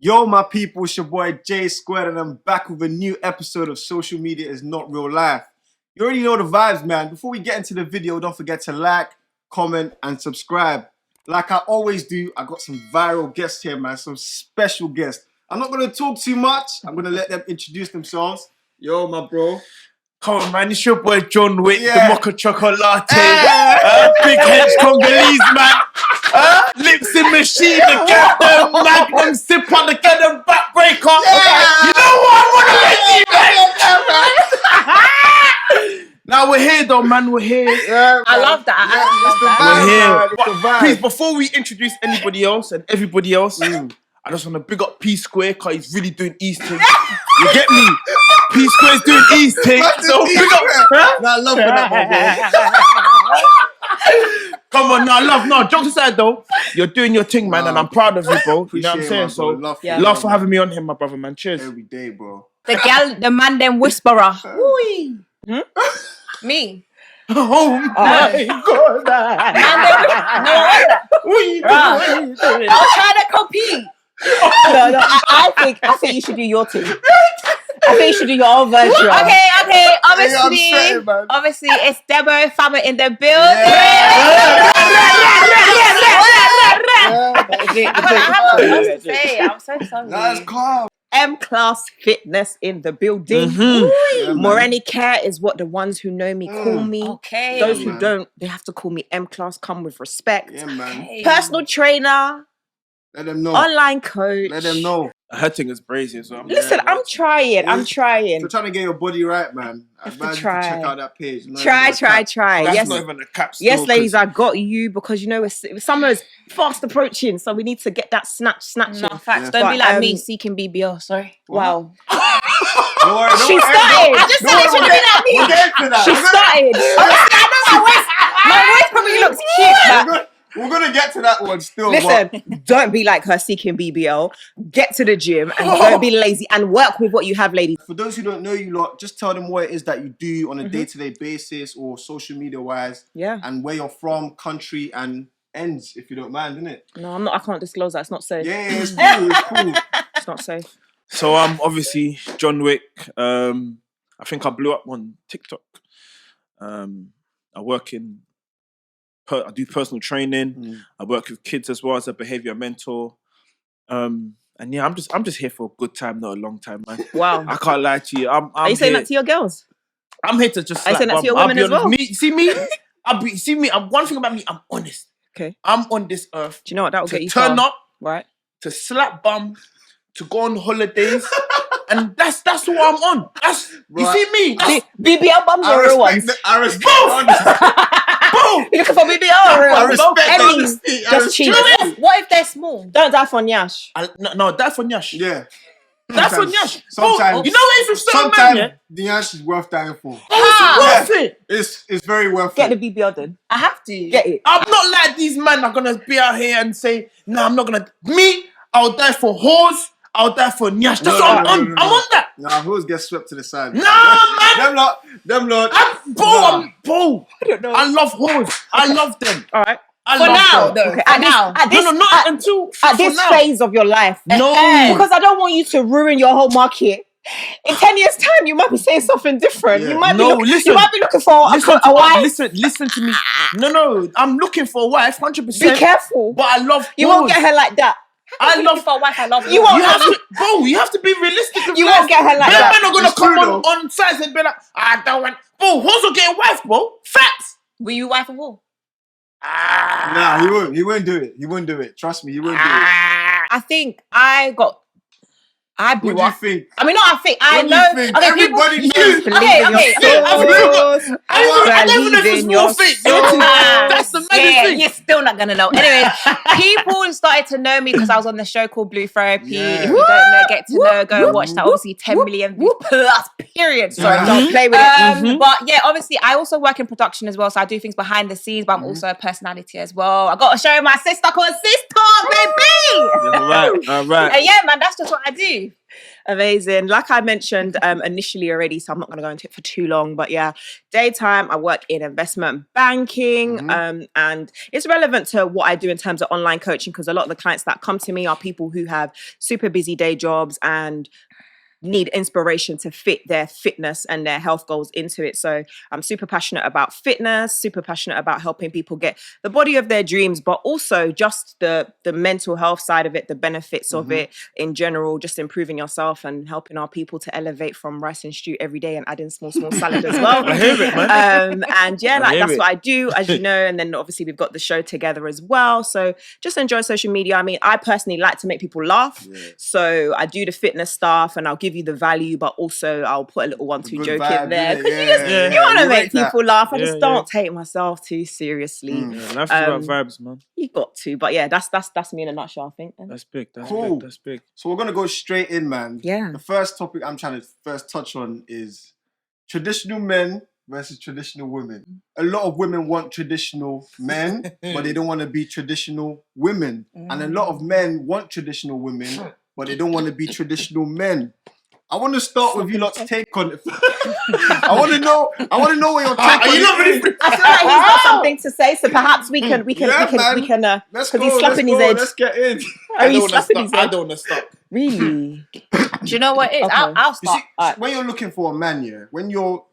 Yo, my people, it's your boy J Squared, and I'm back with a new episode of Social Media is Not Real Life. You already know the vibes, man. Before we get into the video, don't forget to like, comment, and subscribe. Like I always do, I got some viral guests here, man. Some special guests. I'm not going to talk too much. I'm going to let them introduce themselves. Yo, my bro. Come on, man. It's your boy John Wick, Yeah. the Mocha Chocolate, Big Heads Congolese, man. Lips in machine, the Captain Magnum, sip on the Cannon backbreaker. Yeah. You know what? I want to make you, man. Now we're here, though, man. We're here. Yeah, I love that. It's the vibe. Please, before we introduce anybody else and everybody else, I just want to big up P Square because he's really doing East things. You get me? P Square's doing East things. So big up. Huh? Nah, love for that, my bro. Come on, no, jokes aside though, you're doing your thing, man, and I'm proud of you, bro. You know what I'm saying? So, love for having me on here, my brother, man. Cheers. Every day, bro. The man, them whisperer. Me. Oh my God. I'll try to compete. No, I think you should do your thing. I think you should do your own version. Okay. I'm saying, Obviously, it's Debofamo in the building. I have nothing else to say. I'm so sorry. Nah, it's calm. Mklass Fitness in the building. Yeah, Moreni Care is what the ones who know me call me. Okay. Those who man. don't, they have to call me Mklass. Come with respect. Yeah, man. Okay. Personal trainer, Let them know. online coach. Let them know. Her thing is brazy, so Listen, I'm trying. If I'm trying. you're trying to get your body right, man, I have to advise you to try. check out that page. Try. That's Yes, not even a cap. yes, still, ladies, I got you because you know summer's fast approaching, so we need to get that snatching. No, facts. Yeah. Don't be But, like me seeking BBL. Sorry. Wow. Don't worry, She started. I just said it shouldn't be like me. We'll get to that. She started. My voice probably looks cute. But We're gonna get to that one still. Listen, don't be like her seeking BBL. Get to the gym and don't be lazy and work with what you have, ladies. But for those who don't know you lot, just tell them what it is that you do on a day-to-day basis or social media-wise. Yeah. And where you're from, country, and ends, if you don't mind, innit? No, I'm not. I can't disclose that. It's not safe. Yeah, it's cool. It's cool. It's not safe. So I'm obviously John Wick. I think I blew up on TikTok. I work in. I do personal training. I work with kids as well as a behavior mentor. And yeah, I'm just here for a good time, not a long time, man. Wow. I can't lie to you. Are you saying that to your girls? I'm here to just. Are you saying that to your women as well? See me. One thing about me, I'm honest. Okay. I'm on this earth. Do you know what that will to get you? turn far. up, Right. to slap bum, to go on holidays, and that's what I'm on. That's you Right. see me. That's, BBL bums are real ones. I respect honesty. boom. You're looking for BBL or real I ones? respect Any, honesty. I just cheat. respect- what if they're small? Don't die for Nyash. No, that for Nyash. Yeah. That's for Nyash. Sometimes. You know what? If you've certain man, yeah? the answer is worth dying for. It's worth it. It's very worth Get it. the BBL then. I have to. Get it. I'm not like these men are gonna be out here and say, no, I'm not gonna. Me, I'll die for whores. I'll die for Nyash. That's what I'm on. I'm on that. Nah, who's get swept to the side? Nah, man. Them lot. I'm bro. I don't know. I love whores. I love them. All right. I For love now, them. though. Okay, For now. At this, No, not until at for this now. phase of your life. No. Because I don't want you to ruin your whole market. In 10 years' time, you might be saying something different. Yeah. You might No, be listen. you might be looking for a wife. Listen to me. No, I'm looking for a wife, 100%. Be careful. But I love You whores. won't get her like that. I love for a wife. I love You won't. You have to, bro. You have to be realistic. With You life. won't get her like Them that. men are gonna It's come true, on sides and be like, I don't want. Bro, whores will get a wife, bro. Facts. Were you wife of all? Nah, he won't. He won't do it. He won't do it. Trust me, he won't do it. I think I blew What do you up. think? I mean, not I think. I What do you know. think? Okay, Everybody people. knows. Okay. I don't even know if it's in real your fake. soul. That's the maddest Yeah, thing. you're still not gonna know. Anyway, people started to know me because I was on the show called Blue Therapy. Yeah. If you don't know, get to know, go and watch that. Obviously, 10 million views plus. Period. Sorry, Mhm. Don't play with it. But yeah, obviously, I also work in production as well, so I do things behind the scenes. But I'm also a personality as well. I got a show with my sister called Sis Talk. baby. All right. And yeah, man, that's just what I do. Amazing. Like I mentioned initially already, so I'm not going to go into it for too long. But yeah, daytime, I work in investment banking. And it's relevant to what I do in terms of online coaching because a lot of the clients that come to me are people who have super busy day jobs and need inspiration to fit their fitness and their health goals into it. So I'm super passionate about fitness, super passionate about helping people get the body of their dreams, but also just the mental health side of it, the benefits of it in general, just improving yourself and helping our people to elevate from rice and stew every day and adding small salad as well. I hear it, man. And yeah, like that's what I do, as you know. And then obviously we've got the show together as well. So just enjoy social media. I mean, I personally like to make people laugh. So I do the fitness stuff and I'll give you the value, but also I'll put a little 1-2 joke in there because you want to make people laugh. I just don't take myself too seriously. Life's about vibes, man. You got to, but yeah, that's me in a nutshell, I think. That's big. That's Cool. big. That's big. So we're gonna go straight in, man. Yeah. The first topic I'm trying to first touch on is traditional men versus traditional women. A lot of women want traditional men, but they don't want to be traditional women. And a lot of men want traditional women, but they don't want to be traditional men. I want to start with you lot's take on it. I want to know what your take on it. Are you not ready? I feel like he's got something to say, so perhaps we can Let's because go, he's slapping his head. Let's get in. Oh, he's slapping his I head. don't want to stop. Really? Do you know what it is? Okay. I'll You start. see, when you're looking for a man, yeah, when you're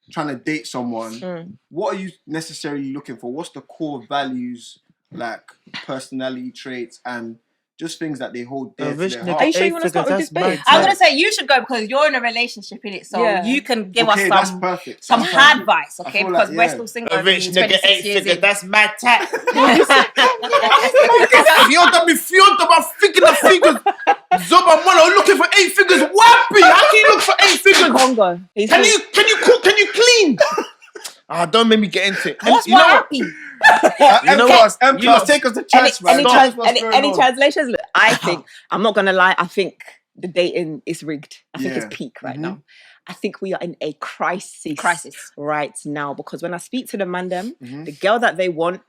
trying to date someone, what are you necessarily looking for? What's the core values, like personality traits and just things that they hold dear to their heart? Are you sure you want to start with this babe? I'm gonna say you should go because you're in a relationship in it, so you can give Okay, us that's some perfect. hard advice, okay? feel Because like, we're yeah. still single. A and rich we're nigga 26 8 years figure, in. that's my type. Fionda my figures. Zoba Mono looking for 8 figures. Wappy, how can you look for 8 figures? Congo. Can you cook? Can you clean? Don't make me get into it. What's You know what what? happy? M-Class, take us to church, man. Any translations? Look, I think, I'm not going to lie, I think the dating is rigged. I think it's peak right now. I think we are in a crisis right now because when I speak to the man them, the girl that they want,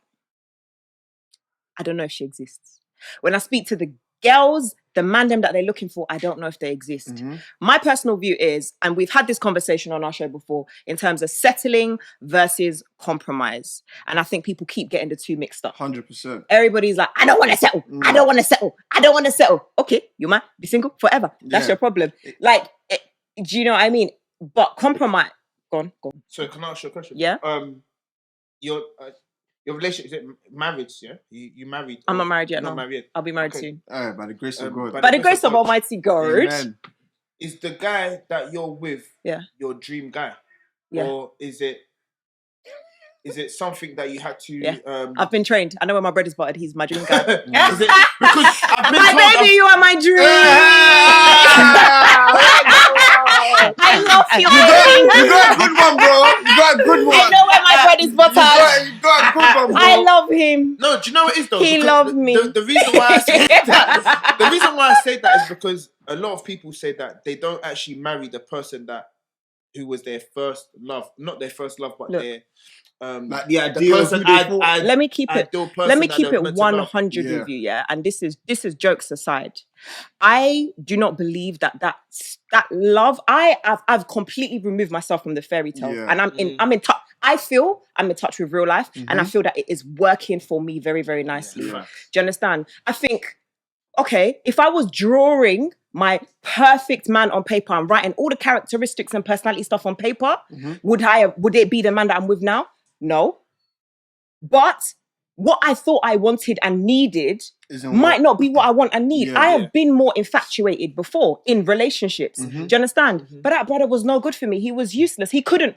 I don't know if she exists. When I speak to the girls, the man them that they're looking for, I don't know if they exist. My personal view is, and we've had this conversation on our show before, in terms of settling versus compromise. And I think people keep getting the two mixed up. 100%. Everybody's like, I don't want to settle. I don't want to settle. I don't want to settle. Okay, you might be single forever. That's your problem. Like, do you know what I mean? But compromise. Go on. So can I ask you a question? Yeah. Your relationship, is it marriage, yeah? You married? I'm not married yet, Not no. married yet? I'll be married soon. By the grace of God. By the grace of Almighty God. Amen. Is the guy that you're with your dream guy? Yeah. Or is it something that you had to... Yeah. I've been trained. I know where my bread is buttered. He's my dream guy. Is it, because I've been My told baby, you are my dream. I love you. You got a good one, bro. You got a good one. I know where my bread is buttered. You got a good one, bro. I love him. No, do you know what it is though? He Because loved me. The reason why I say that, the reason why I say that is because a lot of people say that they don't actually marry the person who was their first love, not their first love, but their like the ideal person let me keep it 100 Yeah. with you, yeah. And this is jokes aside. I do not believe that love. I've completely removed myself from the fairy tale, and I'm in touch. I feel I'm in touch with real life, and I feel that it is working for me very, very nicely. Do you understand? I think, okay, if I was drawing my perfect man on paper and writing all the characteristics and personality stuff on paper, would it be the man that I'm with now? No. But what I thought I wanted and needed might not be what I want and need. I have been more infatuated before in relationships. Do you understand? But that brother was no good for me. He was useless. He couldn't.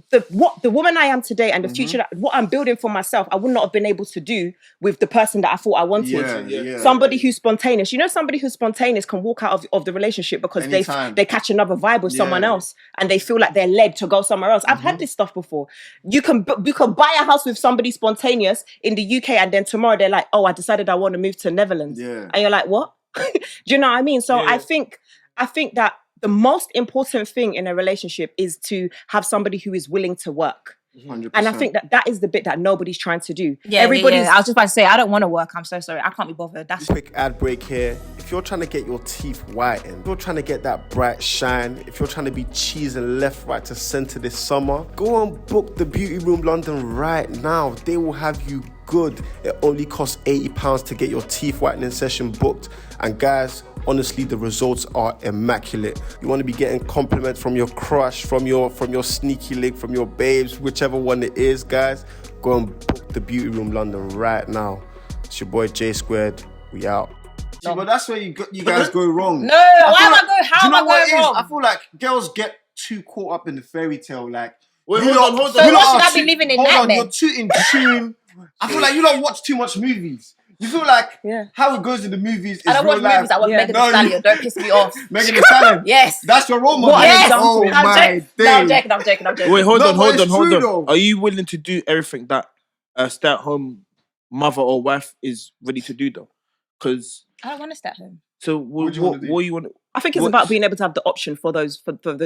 The woman I am today and the future, what I'm building for myself, I would not have been able to do with the person that I thought I wanted. Somebody who's spontaneous. You know, somebody who's spontaneous can walk out of the relationship because they catch another vibe with someone else and they feel like they're led to go somewhere else. I've had this stuff before. You can buy a house with somebody spontaneous in the UK and then tomorrow they're like, oh, I decided I want to move to Netherlands. And you're like, what? Do you know what I mean? So I think that the most important thing in a relationship is to have somebody who is willing to work. 100%. And I think that is the bit that nobody's trying to do. Yeah, Everybody's. I was just about to say, I don't want to work. I'm so sorry. I can't be bothered. That's Quick ad break here. If you're trying to get your teeth whitened, if you're trying to get that bright shine, if you're trying to be cheesing left, right to center this summer, go and book the Beauty Room London right now. They will have you good. It only costs £80 to get your teeth whitening session booked. And guys, honestly, the results are immaculate. You want to be getting compliments from your crush, from your sneaky link, from your babes, whichever one it is, guys. Go and book the Beauty Room London right now. It's your boy J Squared. We out. See, but that's where you guys go wrong. No, how am I going wrong? I feel like girls get too caught up in the fairy tale. Like, Wait, you hold on. So what should I be living in hold that on, then? you're too in tune. I feel like you don't watch too much movies. You feel like how it goes in the movies is I don't real watch life. movies. I watch Megan Thee Stallion. Don't piss me off. Megan Thee Stallion. Yes. That's your role model. Yes. Oh I'm my joking. No, I'm days. joking. Wait, hold No, on. but it's true though. Are you willing to do everything that a stay-at-home mother or wife is ready to do though? Because I don't want to stay at home. so what do you want? I think it's about being able to have the option for those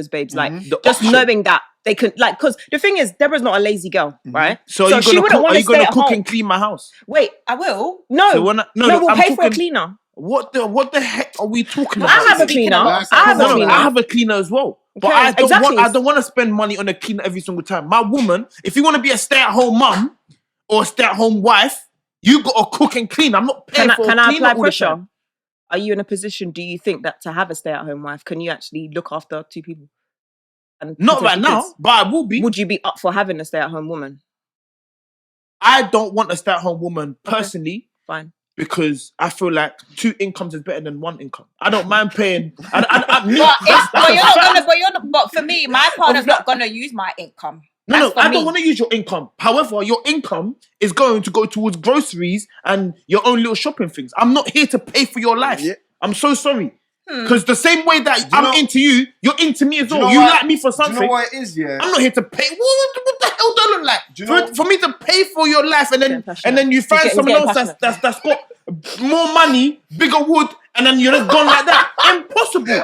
babes, like The just option. knowing that they can, like, because the thing is, Deborah's not a lazy girl, right? So are she you wouldn't want to stay gonna at cook home. and clean my house? Wait, I will. no, So we'll I'm pay for a talking- cleaner. What the heck are we talking I about? have a Speaking cleaner. of- I have a No, cleaner. I have a cleaner as well. But Okay, I exactly. don't want to spend money on a cleaner every single time. My woman, if you want to be a stay-at-home mum or a stay-at-home wife, you got to cook and clean. I'm not paying for a Can I cleaner apply all the pressure? time. Are you in a position? Do you think that to have a stay-at-home wife, can you actually look after two people? And Not right potential now, kids? but I will be. Would you be up for having a stay-at-home woman? I don't want a stay-at-home woman personally. Fine. Because I feel like 2 incomes is better than 1 income. I don't mind paying. But But for me, my partner's not gonna use my income. No, for I me. don't want to use your income. However, your income is going to go towards groceries and your own little shopping things. I'm not here to pay for your life. Yeah. I'm so sorry. Because the same way that I'm know- into you, you're into me as Do you well. know You what- like me for Do you something. know what it is, yeah? I'm not here to pay. What the hell do I look like? Do you know- For me to pay for your life and Getting passionate. then you find He's someone getting else that's got more money, bigger wood, and then you're just gone like that. Impossible.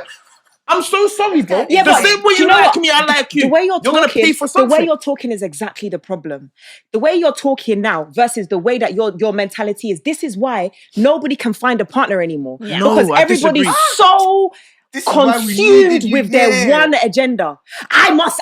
I'm so sorry, bro. Yeah, the but same way do you know like what? me, I like you. The way you're gonna talking, pay for the something. way you're talking is exactly the problem. The way you're talking now versus the way that your mentality is. This is why nobody can find a partner anymore. Yeah. No, Because I everybody's disagree. so This is why we consumed needed you, with their yeah. one agenda. I must,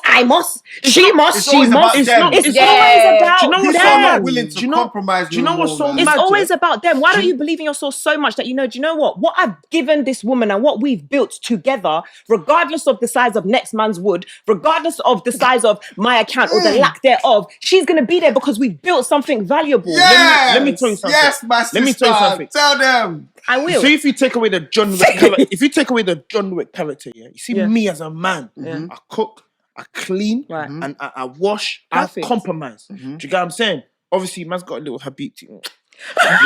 she it's must, always she about must. them. It's Yeah. always about Do you know what's so them. mad? Not willing to Do you know- compromise. do you know no what's more, so man. It's mad? always about them. Why don't you believe in yourself so much that do you know what I've given this woman and what we've built together, regardless of the size of next man's wood, regardless of the size of my account or the lack thereof, she's gonna be there because we've built something valuable. Yes! let me tell you something. Yes, my sister. Let me tell you something. Tell them. I will. So if you take away the John Wick character, yeah, you see Yeah. me as a man. Yeah. I cook, I clean, Right. and I wash, Perfect. I compromise. Do you get what I'm saying? Obviously, man's got a little habit. You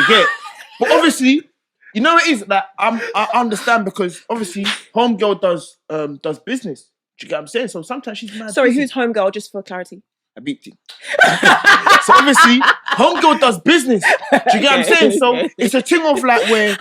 get it? But obviously, you know it is that I understand because obviously homegirl does business. Do you get what I'm saying? So sometimes she's mad. Sorry, busy. who's homegirl? Just for clarity. A beat team. So obviously, homegirl does business. Do you get what I'm saying? So it's a thing of like where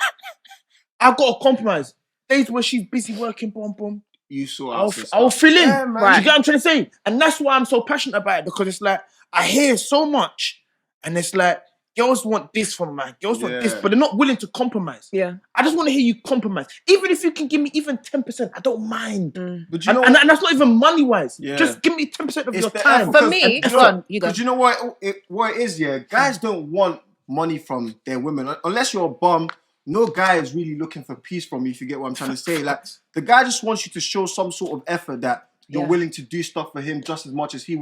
I got to compromise. Days where she's busy working, boom. You saw I'll fill in. Yeah, man. Do you get what I'm trying to say? And that's why I'm so passionate about it because it's like I hear so much, and it's like girls want this from a man, girls want this, Yeah. but they're not willing to compromise. Yeah. I just want to hear you compromise. Even if you can give me even 10%, I don't mind. But you know And what? that's not even money wise. Yeah. Just give me 10% of It's your the time. effort. For me, Because- go on, you go. Because you know what it is, yeah? Guys don't want money from their women. Unless you're a bum, no guy is really looking for peace from you, if you get what I'm trying to say. Like, the guy just wants you to show some sort of effort that you're Yeah. willing to do stuff for him just as much as he's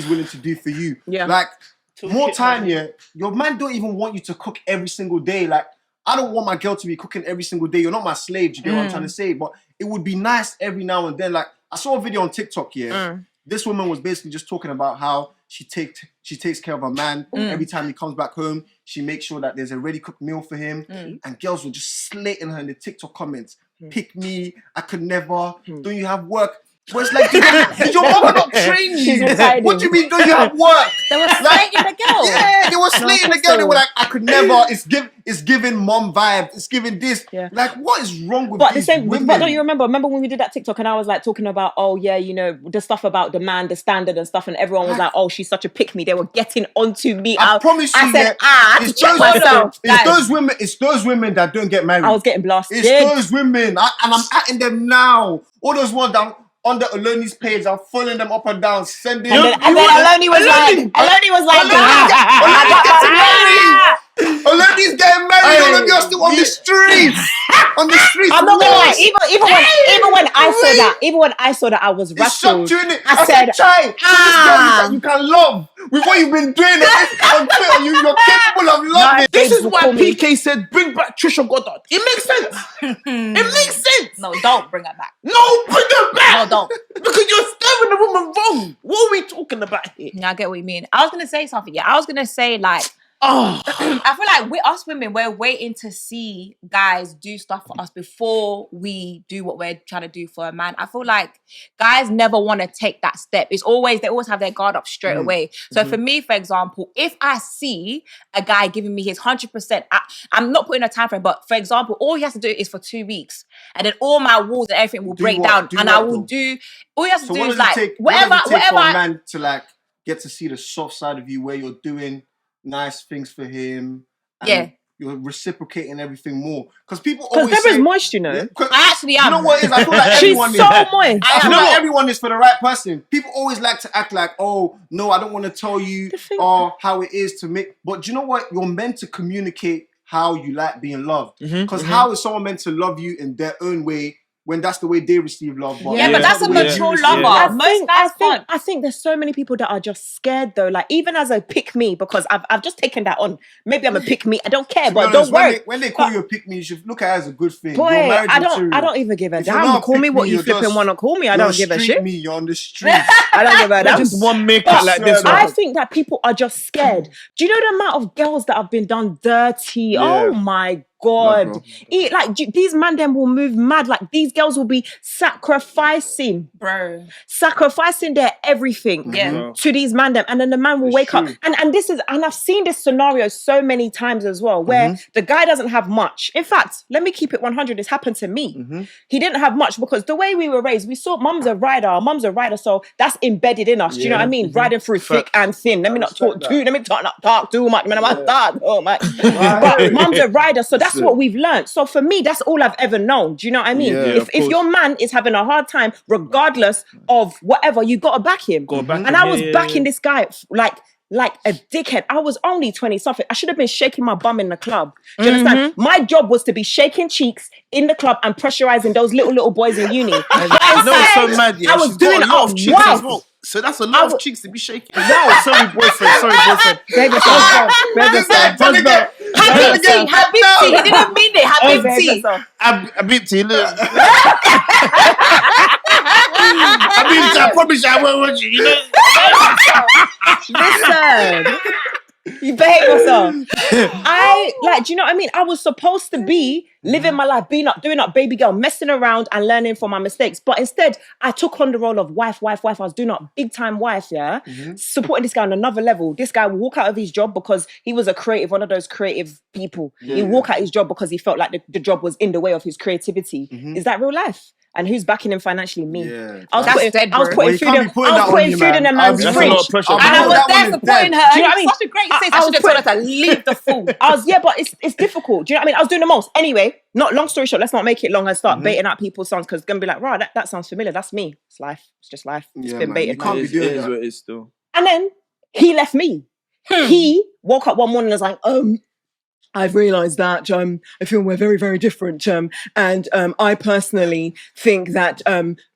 willing to do for you. Yeah. Like, more time, yeah, your man don't even want you to cook every single day. Like, I don't want my girl to be cooking every single day. You're not my slave, do you get what I'm trying to say? But it would be nice every now and then. Like, I saw a video on TikTok, yeah. This woman was basically just talking about how she takes care of her man. Every time he comes back home, she makes sure that there's a ready cooked meal for him. And girls were just slating her in the TikTok comments. Pick me, I could never. Don't you have work? But it's like, did your mother not train She's you? retired. What do you mean? Don't you have work? They were slating the girl. Yeah, they were slating the girl. They so. were like, I could never. It's giving mom vibe. It's giving this. Yeah. Like, what is wrong with But these the same, women? but don't you remember when we did that TikTok and I was like talking about, oh yeah, you know, the stuff about the man, the standard and stuff, and everyone was like, oh, she's such a pick me. They were getting onto me. I promise you, I said, yeah, I had to check myself. It's those women that don't get married. I was getting blasted. It's those women, and I'm atting them now. All those ones that on the Oloni's page, I'm following them up and down, sending. And then Oloni was like, Oloni's getting married. All of you are still on the streets. On the streets. I'm not gonna lie. Even when I saw that, I was rattled. I said, "Try, you can love with what you've been doing on Twitter. You're capable of loving." This is why PK said, "Bring back Trisha Goddard." It makes sense. It makes sense. No, don't bring her back. No, bring her back. No, don't. Because you're staring the woman wrong. What are we talking about here? Yeah, I get what you mean. I was gonna say something. Yeah, I was gonna say like. Oh, I feel like with us women, we're waiting to see guys do stuff for us before we do what we're trying to do for a man. I feel like guys never want to take that step. They always have their guard up straight away. So for me, for example, if I see a guy giving me his 100%, I'm not putting a time frame, but for example, all he has to do is for 2 weeks, and then all my walls and everything will break down, and I will do. All he has to do is like whatever for a man to like get to see the soft side of you, where you're doing nice things for him. And you're reciprocating everything more. Because people always say... Deborah's moist, you know. I actually am. You know what it is? I feel like everyone She's so moist. I feel like everyone is for the right person. People always like to act like, oh, no, I don't want to tell you how it is to make... But do you know what? You're meant to communicate how you like being loved. Because how is someone meant to love you in their own way when that's the way they receive love? But but that's a mature lover. I think there's so many people that are just scared though. Like even as a pick me, because I've just taken that on. Maybe I'm a pick me. I don't care, but don't worry. Oh, When they call you a pick me, you should look at it as a good thing. Boy, I don't even give a damn. Call me what you flipping want to call me. I don't give a shit. You're on the street. I don't give a damn. Just one makeup like this. I think that people are just scared. Do you know the amount of girls that have been done dirty? Yeah. Oh my God. These man them will move mad. Like these girls will be sacrificing their everything to these man them. And then the man will wake up. And I've seen this scenario so many times as well, where the guy doesn't have much. In fact, let me keep it 100. It's happened to me. He didn't have much because the way we were raised, we saw mum's a rider. So that's embedded in us. Do you know what I mean? Riding through thick and thin. Let me not talk too much. But mum's a rider. So that's what we've learned. So for me, that's all I've ever known. Do you know what I mean? If your man is having a hard time, regardless of whatever, you got to back him. I was backing this guy like a dickhead. I was only 20 something. I should have been shaking my bum in the club. Do you understand? My job was to be shaking cheeks in the club and pressurizing those little boys in uni. It's so mad. I was doing it off cheeks. So that's a lot of cheeks to be shaking. No, sorry, boyfriend. Baby, Habibti. He didn't mean it. Habibti. Habibti, look. Habibti, I promise you I won't watch you, Listen. You behave yourself. Do you know what I mean? I was supposed to be living my life, doing up baby girl, messing around and learning from my mistakes. But instead, I took on the role of wife. I was doing up big time wife, supporting this guy on another level. This guy would walk out of his job because he was a creative, one of those creative people. He'd walk out his job because he felt like the job was in the way of his creativity. Is that real life? And who's backing him financially? Me. Yeah. I was putting food in a man's fridge. And I was there supporting her. Do you know what I mean? Such a great sis. I should have told her to leave the food. But it's difficult. Do you know what I mean? I was doing the most. Anyway, not long story short, let's not make it long and start baiting out people's sons because it's going to be like, right, that sounds familiar. That's me. It's life. It's just life. It's been baited. You can't be doing that. It is still. And then he left me. He woke up one morning and was like, I've realised that I feel we're very, very different. And I personally think that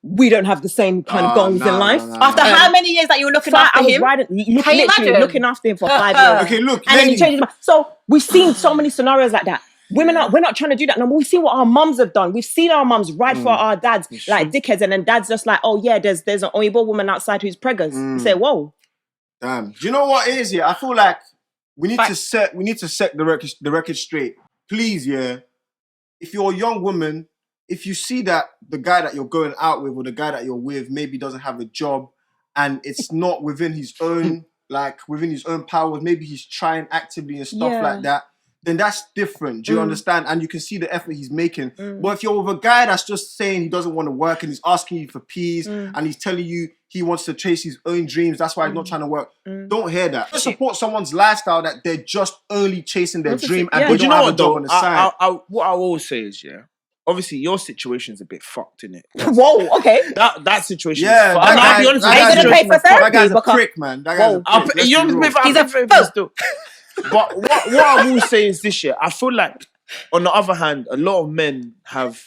we don't have the same kind of goals in life. After how many years that you were looking after him? Literally looking after him for 5 years. Okay, look. And then he changed his mind. So we've seen so many scenarios like that. We're not trying to do that no more. We've seen what our mums have done. We've seen our mums ride for our dads like dickheads. And then dad's just like, oh yeah, there's an Oyibo woman outside who's preggers. You say, whoa. Damn. Do you know what it is here? I feel like we need to set the record straight. Please, if you're a young woman, if you see that the guy that you're going out with or the guy that you're with maybe doesn't have a job and it's not within his own powers, maybe he's trying actively and stuff like that, then that's different. Do you understand? And you can see the effort he's making. But if you're with a guy that's just saying he doesn't want to work and he's asking you for peas and he's telling you he wants to chase his own dreams, that's why he's not trying to work, don't hear that. Don't support someone's lifestyle that they're just only chasing their dream and they don't have a job on the side. What I will say is, obviously your situation's a bit fucked, innit? Whoa, okay. That situation is fucked. I'll be honest with you. Are you gonna pay for therapy? That guy's a prick, man. That guy's a prick. He's a prick. But what I will say is this year, I feel like, on the other hand, a lot of men have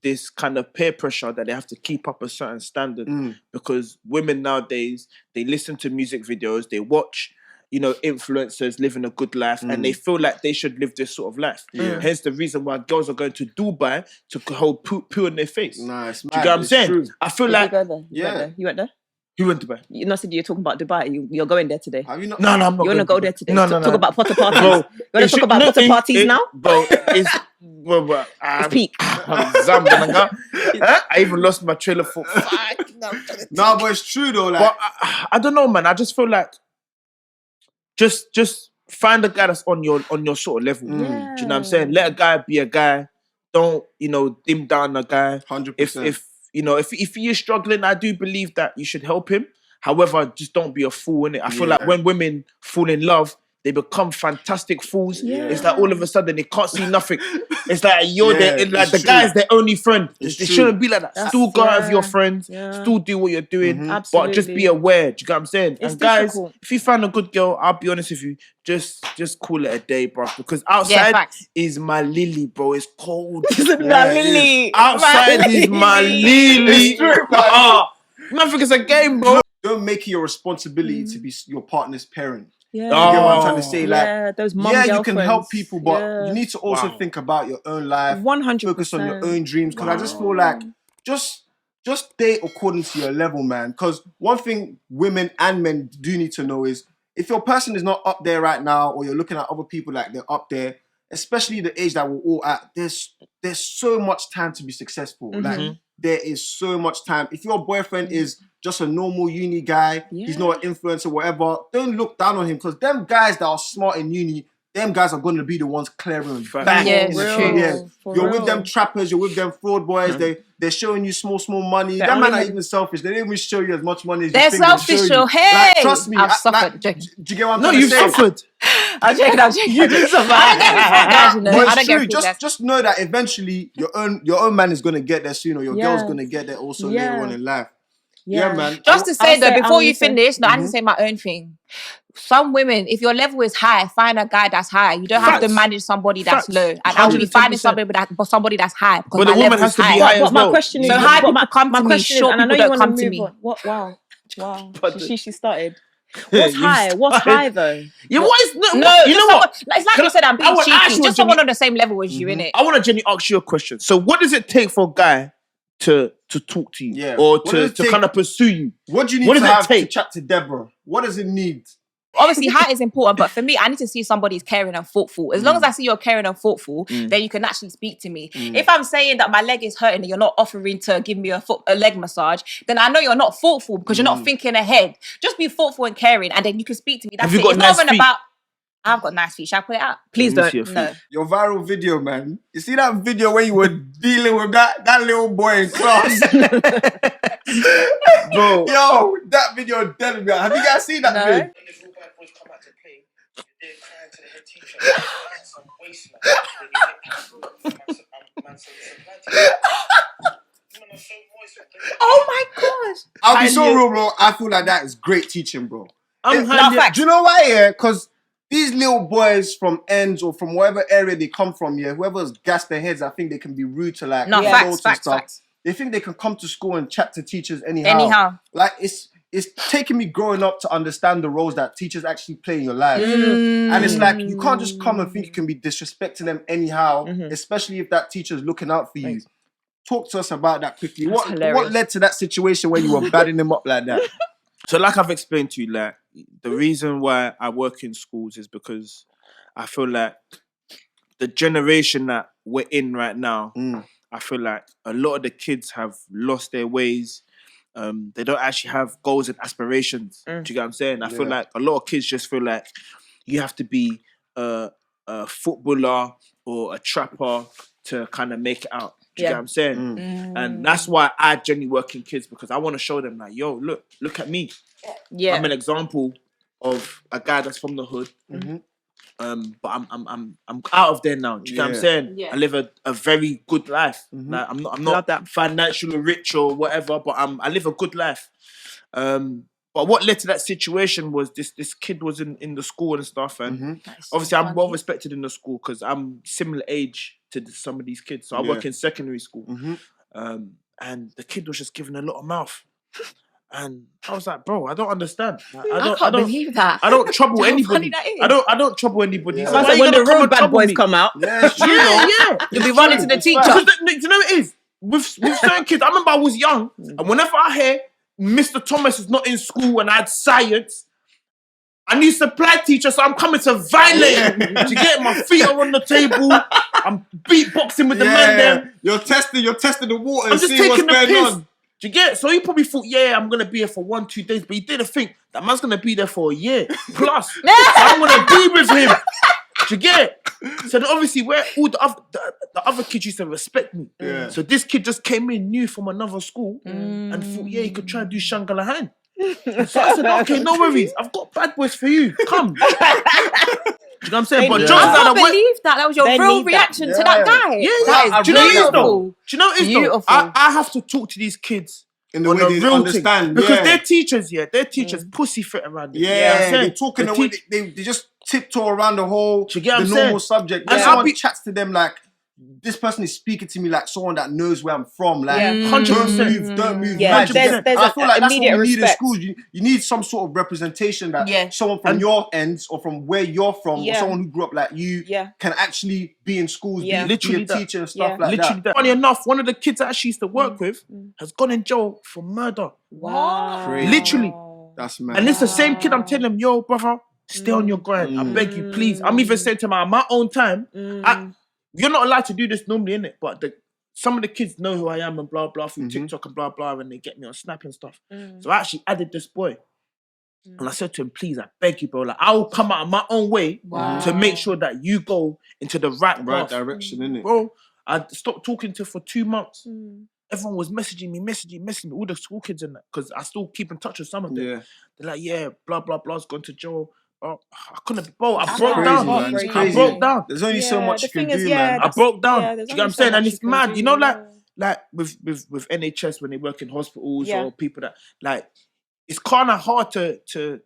this kind of peer pressure that they have to keep up a certain standard because women nowadays, they listen to music videos, they watch, influencers living a good life and they feel like they should live this sort of life. Hence the reason why girls are going to Dubai to hold poo in their face. Nice. Do you get what I'm saying? True. I feel like... You went there? Who went to Dubai? You not said you're talking about Dubai. You're going there today. Have you not? No, I'm not. You want to go there today? No. Talk about Porta Potty. You want to talk about Porta Potties now? Bro, it's peak. I even lost my trailer for. No, but it's true though. Like, but I don't know, man. I just feel like just find a guy that's on your sort of level. Do you know what I'm saying? Let a guy be a guy. Don't dim down a guy. 100%. If he is struggling, I do believe that you should help him. However, just don't be a fool, innit? I feel like when women fall in love, they become fantastic fools. Yeah. It's like all of a sudden they can't see nothing. It's like the guy's their only friend. It shouldn't be like that. Still go out with your friends. Still do what you're doing. But just be aware. Do you get what I'm saying? It's and guys, difficult. if you find a good girl, I'll be honest with you, just call it a day, bro. Because outside is my lily, bro. It's cold. My lily. Outside is my lily. Man, think it's a game, bro. Don't make it your responsibility to be your partner's parent. Yeah. You get what I'm trying to say? Like, those mum you can help people, but Yeah. you need to also think about your own life. 100%. Focus on your own dreams. Because I just feel like just date according to your level, man. Because one thing women and men do need to know is if your person is not up there right now, or you're looking at other people like they're up there, especially the age that we're all at, there's so much time to be successful. Like there is so much time. If your boyfriend is just a normal uni guy, he's not an influencer, whatever, don't look down on him, because them guys that are smart in uni, them guys are going to be the ones clearing back. You're with them trappers, you're with them fraud boys, they're showing you small money. Them man are even selfish. They don't even show you as much money as they're you think selfish. they show you. Hey, like, trust me, I've suffered. do you get what I'm trying to say? No, you've suffered. I'm joking. I don't get But it's true. Just know that eventually your own man is gonna get there soon, or your girl's gonna get there also later on in life. Yeah, man. Just to say though, before you finish, I need to say my own thing. Some women, if your level is high, find a guy that's high. You don't have to manage somebody that's low. And I will be finding somebody that's high. But the woman has to be high as well. My question is, so high people come to me, short people don't come to me. What? Wow. She started. What's high? What's high though? Yeah, what is no? You know what? It's like you said, I'm being cheeky. Just someone on the same level as you, innit? I want to genuinely ask you a question. So, what does it take for a guy to talk to you, or to kind of pursue you? What do you need to have to chat to Deborah? What does it need? Obviously, height is important, but for me, I need to see somebody's caring and thoughtful. As long as I see you're caring and thoughtful, then you can actually speak to me. If I'm saying that my leg is hurting and you're not offering to give me a leg massage, then I know you're not thoughtful because you're not thinking ahead. Just be thoughtful and caring, and then you can speak to me. That's Have you got nice feet? I've got nice feet. Shall I put it out? Please don't. No. Your viral video, man. You see that video where you were dealing with that little boy in class? Bro. Yo, that video dead me. Have you guys seen that video? Oh my gosh. I'll be so real, bro. I feel like that is great teaching, bro. Do you know why? Yeah, because these little boys from ends or from whatever area they come from, whoever's gassed their heads, I think they can be rude to like facts. They think they can come to school and chat to teachers anyhow. Like it's taking me growing up to understand the roles that teachers actually play in your life. And it's like you can't just come and think you can be disrespecting them anyhow, especially if that teacher's looking out for you. Talk to us about that quickly. What led to that situation where you were batting them up like that? So like I've explained to you, like the reason why I work in schools is because I feel like the generation that we're in right now, I feel like a lot of the kids have lost their ways. They don't actually have goals and aspirations. Do you get what I'm saying? I feel like a lot of kids just feel like you have to be a footballer or a trapper to kind of make it out. Do you get what I'm saying? And that's why I genuinely work in kids, because I want to show them like, yo, look at me. Yeah. I'm an example of a guy that's from the hood. But I'm out of there now. Do you get what I'm saying? Yeah. I live a very good life. Like I'm not financially rich or whatever, but I live a good life. But what led to that situation was this kid was in the school and stuff, and obviously I'm well respected in the school because I'm similar age to some of these kids. So I work in secondary school, and the kid was just giving a lot of mouth. And I was like, bro, I don't understand. I can't believe that. I don't trouble How anybody. funny that is. I don't trouble anybody. Yeah. So So I why said, you when the gonna come real and bad trouble boys me? come out, Yeah, it's true. Yeah. You'll be running to the teacher. Because do you know what it is? With certain kids, I remember I was young, and whenever I hear Mr. Thomas is not in school and I had science, I need supply teacher, so I'm coming to violate him. To get my feet are on the table, I'm beatboxing with the man there. You're testing the water I'm and just seeing what's taking the going piss. on. Do you get? So he probably thought, yeah, I'm gonna be here for 1-2 days, but he didn't think that man's gonna be there for a year plus. So I'm gonna be with him. Do you get? So then obviously, where all the other kids used to respect me. Yeah. So this kid just came in new from another school and thought, yeah, he could try and do Shangalahan. So I said, okay, no worries. I've got bad boys for you. Come. Do you know what I'm saying? But Yeah. John's I like, can't believe that. That was your They real need that. reaction to Yeah. that guy. yeah, That is do you know what it is beautiful. though? Do you know what it is though? Beautiful. I have to talk to these kids In the on way a they real understand, thing. Because yeah. their teachers pussy fit around it. Yeah, You know what I'm saying? they're talking The the way teach- they just tiptoe around the whole Do you get what the I'm normal saying? subject. And And I'll someone be- chats to them like, this person is speaking to me like someone that knows where I'm from. Like, Yeah. 100%. don't move. Yeah, mad. there's I feel like that's what immediate we need in respect. schools. You need some sort of representation that Yeah. someone from And- your ends or from where you're from or Yeah. someone who grew up like you Yeah. can actually be in schools, Yeah. be Literally a that. teacher and stuff Yeah. like Literally that. Funny enough, one of the kids I actually used to work with has gone in jail for murder. Wow. Crazy. Literally. That's mad. And it's the same kid. I'm telling him, yo, brother, stay on your grind. I beg you, please. I'm even saying to him, at my own time, you're not allowed to do this normally, innit? But some of the kids know who I am and blah, blah, through TikTok and blah, blah, and they get me on Snap and stuff. So I actually added this boy. And I said to him, please, I beg you, bro. Like, I'll come out of my own way to make sure that you go into the right path. direction, innit? Bro, I stopped talking to for 2 months. Everyone was messaging me, all the school kids and that, because I still keep in touch with some of them. Yeah. They're like, yeah, blah, blah, blah's gone to jail. Oh, I couldn't, bro, I That's broke crazy, down. man. It's I crazy. broke down. There's only so Yeah, much the you can thing is, do, yeah, man. I that's- broke down. yeah, Do you there's get what I'm only so saying? much And you it's can mad. do, You know, yeah. like with NHS when they work in hospitals Yeah. or people that, like, it's kind of hard to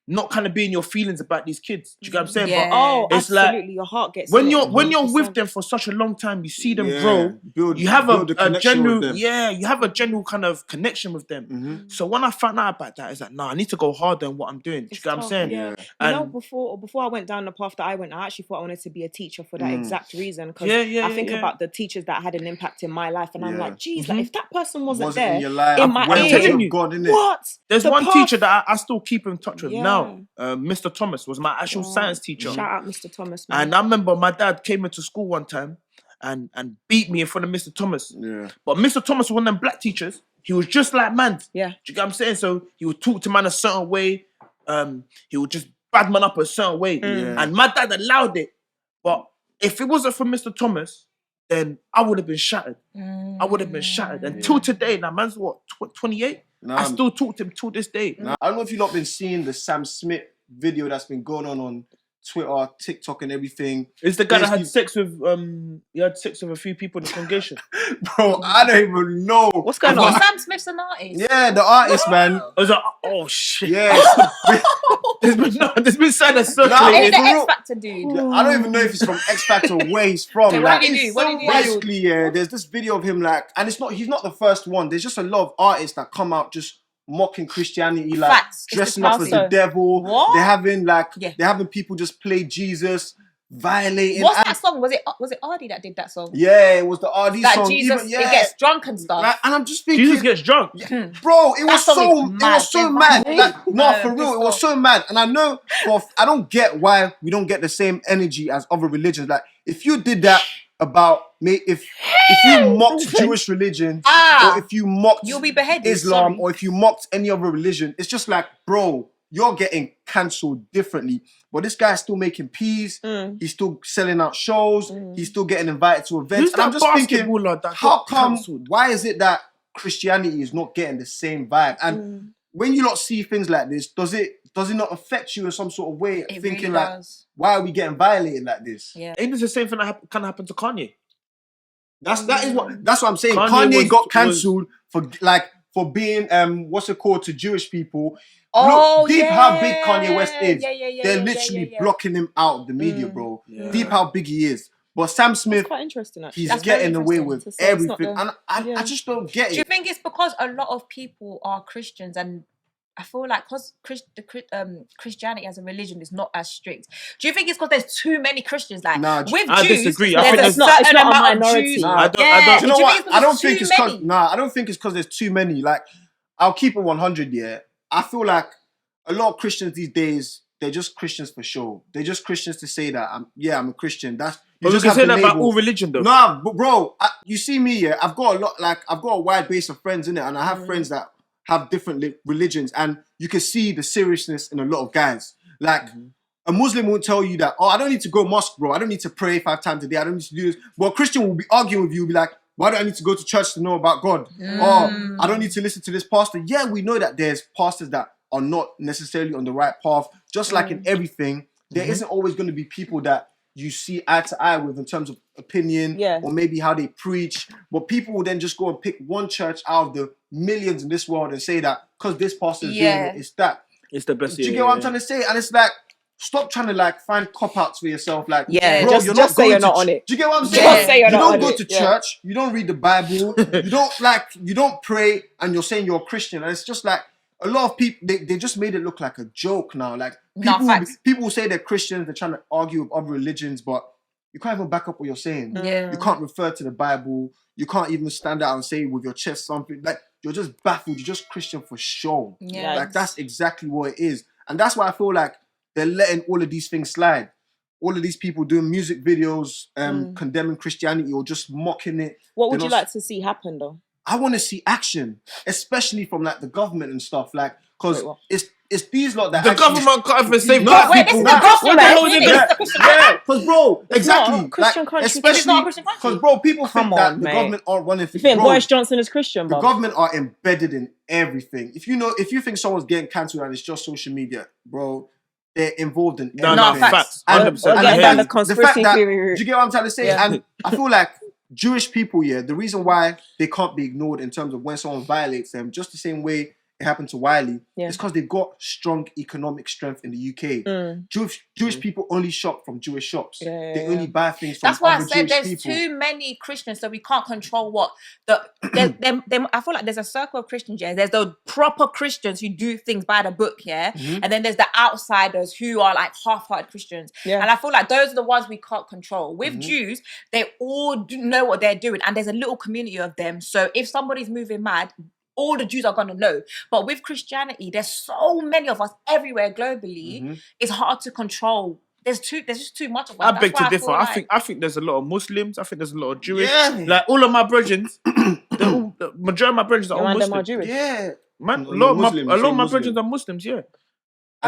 not kind of be in your feelings about these kids. Do you get what I'm saying? Yeah. But Oh, it's like, absolutely. Your heart gets when in it, you're 100%. with them for such a long time, you see them Yeah. grow. You have build a connection general, with them. you have a general kind of connection with them. So when I found out about that, it's like, nah, I need to go harder on what I'm doing. Do you It's get what I'm tough, saying? Yeah. Yeah. You know, And- before I went down the path that I went, I actually thought I wanted to be a teacher for that exact reason. Because Yeah, I think yeah. about the teachers that had an impact in my life, and I'm Yeah. like, geez, like, if that person wasn't Wasn't there in your life. in my Went I'm to ear, telling you. God, innit? what? There's The one path- teacher that I still keep in touch with Yeah. now. Mr. Thomas was my actual science teacher. Shout out Mr. Thomas, man. And I remember my dad came into school one time and beat me in front of Mr. Thomas. Yeah. But Mr. Thomas was one of them black teachers. He was just like man. Yeah. Do you get what I'm saying? So he would talk to man a certain way. He would just bad man up a certain way. Yeah. And my dad allowed it. But if it wasn't for Mr. Thomas, then I would have been shattered. I would have been shattered. Until today, now man's what, 28? Nah, I still talk to him till this day. Nah, I don't know if you've not been seeing the Sam Smith video that's been going on Twitter, TikTok, and everything. It's the guy that had Basically- sex with he had sex with a few people in the congregation. Bro, I don't even know. What's going Oh, on? Sam Smith's an artist. Yeah, the artist, man. I was like, oh shit. Yeah. There's been sign of It's circulating. the for real. X Factor dude. I don't even know if he's from X Factor or where he's from. So like, what did he do? What did he do? basically, yeah, there's this video of him like, and he's not the first one. There's just a lot of artists that come out just mocking Christianity, like Facts. It's dressing up as the disgusting. devil. What? They're having Yeah. they're having people just play Jesus, violating. What's and- that song? Was it Ardy that did that song? Yeah, it was the RD That song. Jesus, Even, yeah. it gets drunk and stuff. Like, and I'm just thinking, Jesus gets drunk. bro, it was That song is it mad. was so They're mad. violating. Like, no, No, for real, it pissed was off. so mad. And I know, I don't get why we don't get the same energy as other religions. Like, if you did that, about if you mocked Jewish religion or if you mocked you'll be beheaded, Islam or if you mocked any other religion, it's just like, bro, you're getting cancelled differently. But this guy's still making peas. He's still selling out shows. He's still getting invited to events. Who's and I'm that just thinking, basketballer that how got come? cancelled? Why is it that Christianity is not getting the same vibe? And when you lot see things like this, does it not affect you in some sort of way? It Thinking really like, does. why are we getting violated like this? Yeah. Ain't this the same thing that kind of happened to Kanye? That's what I'm saying. Kanye Got cancelled for being what's it called to Jewish people. Oh, Look, deep yeah. how big Kanye West is. They're Yeah, literally yeah. blocking him out of the media, bro. Yeah. Deep how big he is. But Sam Smith, That's quite interesting, actually. he's That's very getting away interesting. with So it's not everything. the- And I just don't get Do you it. think it's because a lot of people are Christians and I feel like because Christianity as a religion is not as strict. Do you think it's because there's too many Christians? Like Nah, with I Jews, disagree. I there's think a it's not- it's certain not a amount of minority. Jews. Nah, I don't- Yeah. Do you know Do what? think I don't it's think too it's because many? I don't think it's because there's too many. Like, I'll keep it 100. Yeah, I feel like a lot of Christians these days, they're just Christians for show. They're just Christians to say that I'm a Christian. That's But we can say that about all religion, though. Nah, but bro, you see me, yeah. I've got a wide base of friends in it, and I have friends that have different religions, and you can see the seriousness in a lot of guys. Like a Muslim won't tell you that, oh, I don't need to go mosque, bro. I don't need to pray 5 times a day. I don't need to do this. But a Christian will be arguing with you, will be like, why do I need to go to church to know about God? Or I don't need to listen to this pastor. Yeah, we know that there's pastors that are not necessarily on the right path. Just like in everything, there isn't always going to be people that you see eye to eye with in terms of opinion or maybe how they preach. But people will then just go and pick one church out of the millions in this world and say that because this pastor is doing it, it's that. It's the best. Do you get what I'm trying to say? And it's like, stop trying to like find cop-outs for yourself. Like, bro, just you're not say going you're to not on it. Do you get what I'm Just saying? say you're You not don't on go it. to church, you don't read the Bible, you don't pray, and you're saying you're a Christian. And it's just like a lot of people, they just made it look like a joke now. Like people will say they're Christians, they're trying to argue with other religions, but you can't even back up what you're saying. Yeah. You can't refer to the Bible. You can't even stand out and say with your chest something. Like, you're just baffled. You're just Christian for show. Yeah. Like, that's exactly what it is. And that's why I feel like they're letting all of these things slide. All of these people doing music videos, condemning Christianity or just mocking it. What would you like to see happen, though? I want to see action, especially from like the government and stuff. Like, because it's these lot that The actually, government can't even save No, black Wait, this people. is the gospel. yeah, because bro, exactly. not a Christian like, country. especially It's not a Christian country. because bro, people Come think that on, the mate. government aren't running. You think bro, Boris Johnson is Christian, the bro? government are embedded in everything. If you think someone's getting cancelled and it's just social media, bro, they're involved in everything. No, facts. 100%. Again, I down hear the you. conspiracy theory. Do you get what I'm trying to say? Yeah. And I feel like Jewish people, the reason why they can't be ignored in terms of when someone violates them, just the same way it happened to Wiley, is because they've got strong economic strength in the UK. Jewish people only shop from Jewish shops. They only buy things from That's why I other said Jewish there's people. too many Christians, so we can't control what I feel like there's a circle of Christians. Yeah, there's the proper Christians who do things by the book. Yeah, and then there's the outsiders who are like half-hearted Christians. Yeah. And I feel like those are the ones we can't control. With Jews, they all know what they're doing, and there's a little community of them. So if somebody's moving mad, all the Jews are gonna know. But with Christianity, there's so many of us everywhere globally. It's hard to control. There's just too much of us. I beg That's why to differ. feel I like- think there's a lot of Muslims. I think there's a lot of Jewish. Yeah. Like all of my brethren, the majority of my brethren are all Them are Muslims. Jewish. Yeah. Man, No, a lot of Muslim, my you say brethren Muslim. are Muslims. Yeah. I And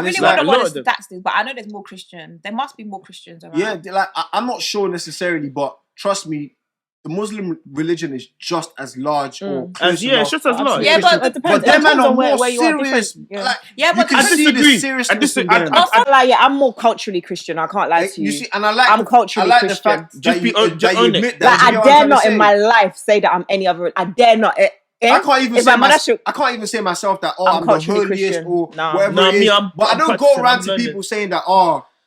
really it's wonder like- a what lot the of them. stats is, but I know there's more Christians. There must be more Christians around. Yeah, I'm not sure necessarily, but trust me, the Muslim religion is just as large or close As, yeah, it's enough. just as large. Yeah, Christian. but it depends. But them It man depends are on more where you are serious. different. Yeah. Like, Yeah, you but can I see disagree. the seriousness in them. I feel like I'm more culturally Christian. I can't lie to you. You see, and I like I'm culturally I like Christian. the fact that Just you, own it. admit that. Like, Do you I get what I'm dare trying to not in say? my life say that I'm any other. I dare not. I can't even If say my mother should- I can't even say myself that I'm I'm the culturally holiest Christian. or Nah. whatever Nah, it is. me, I'm but I don't go practicing, around I'm to learning. people saying that,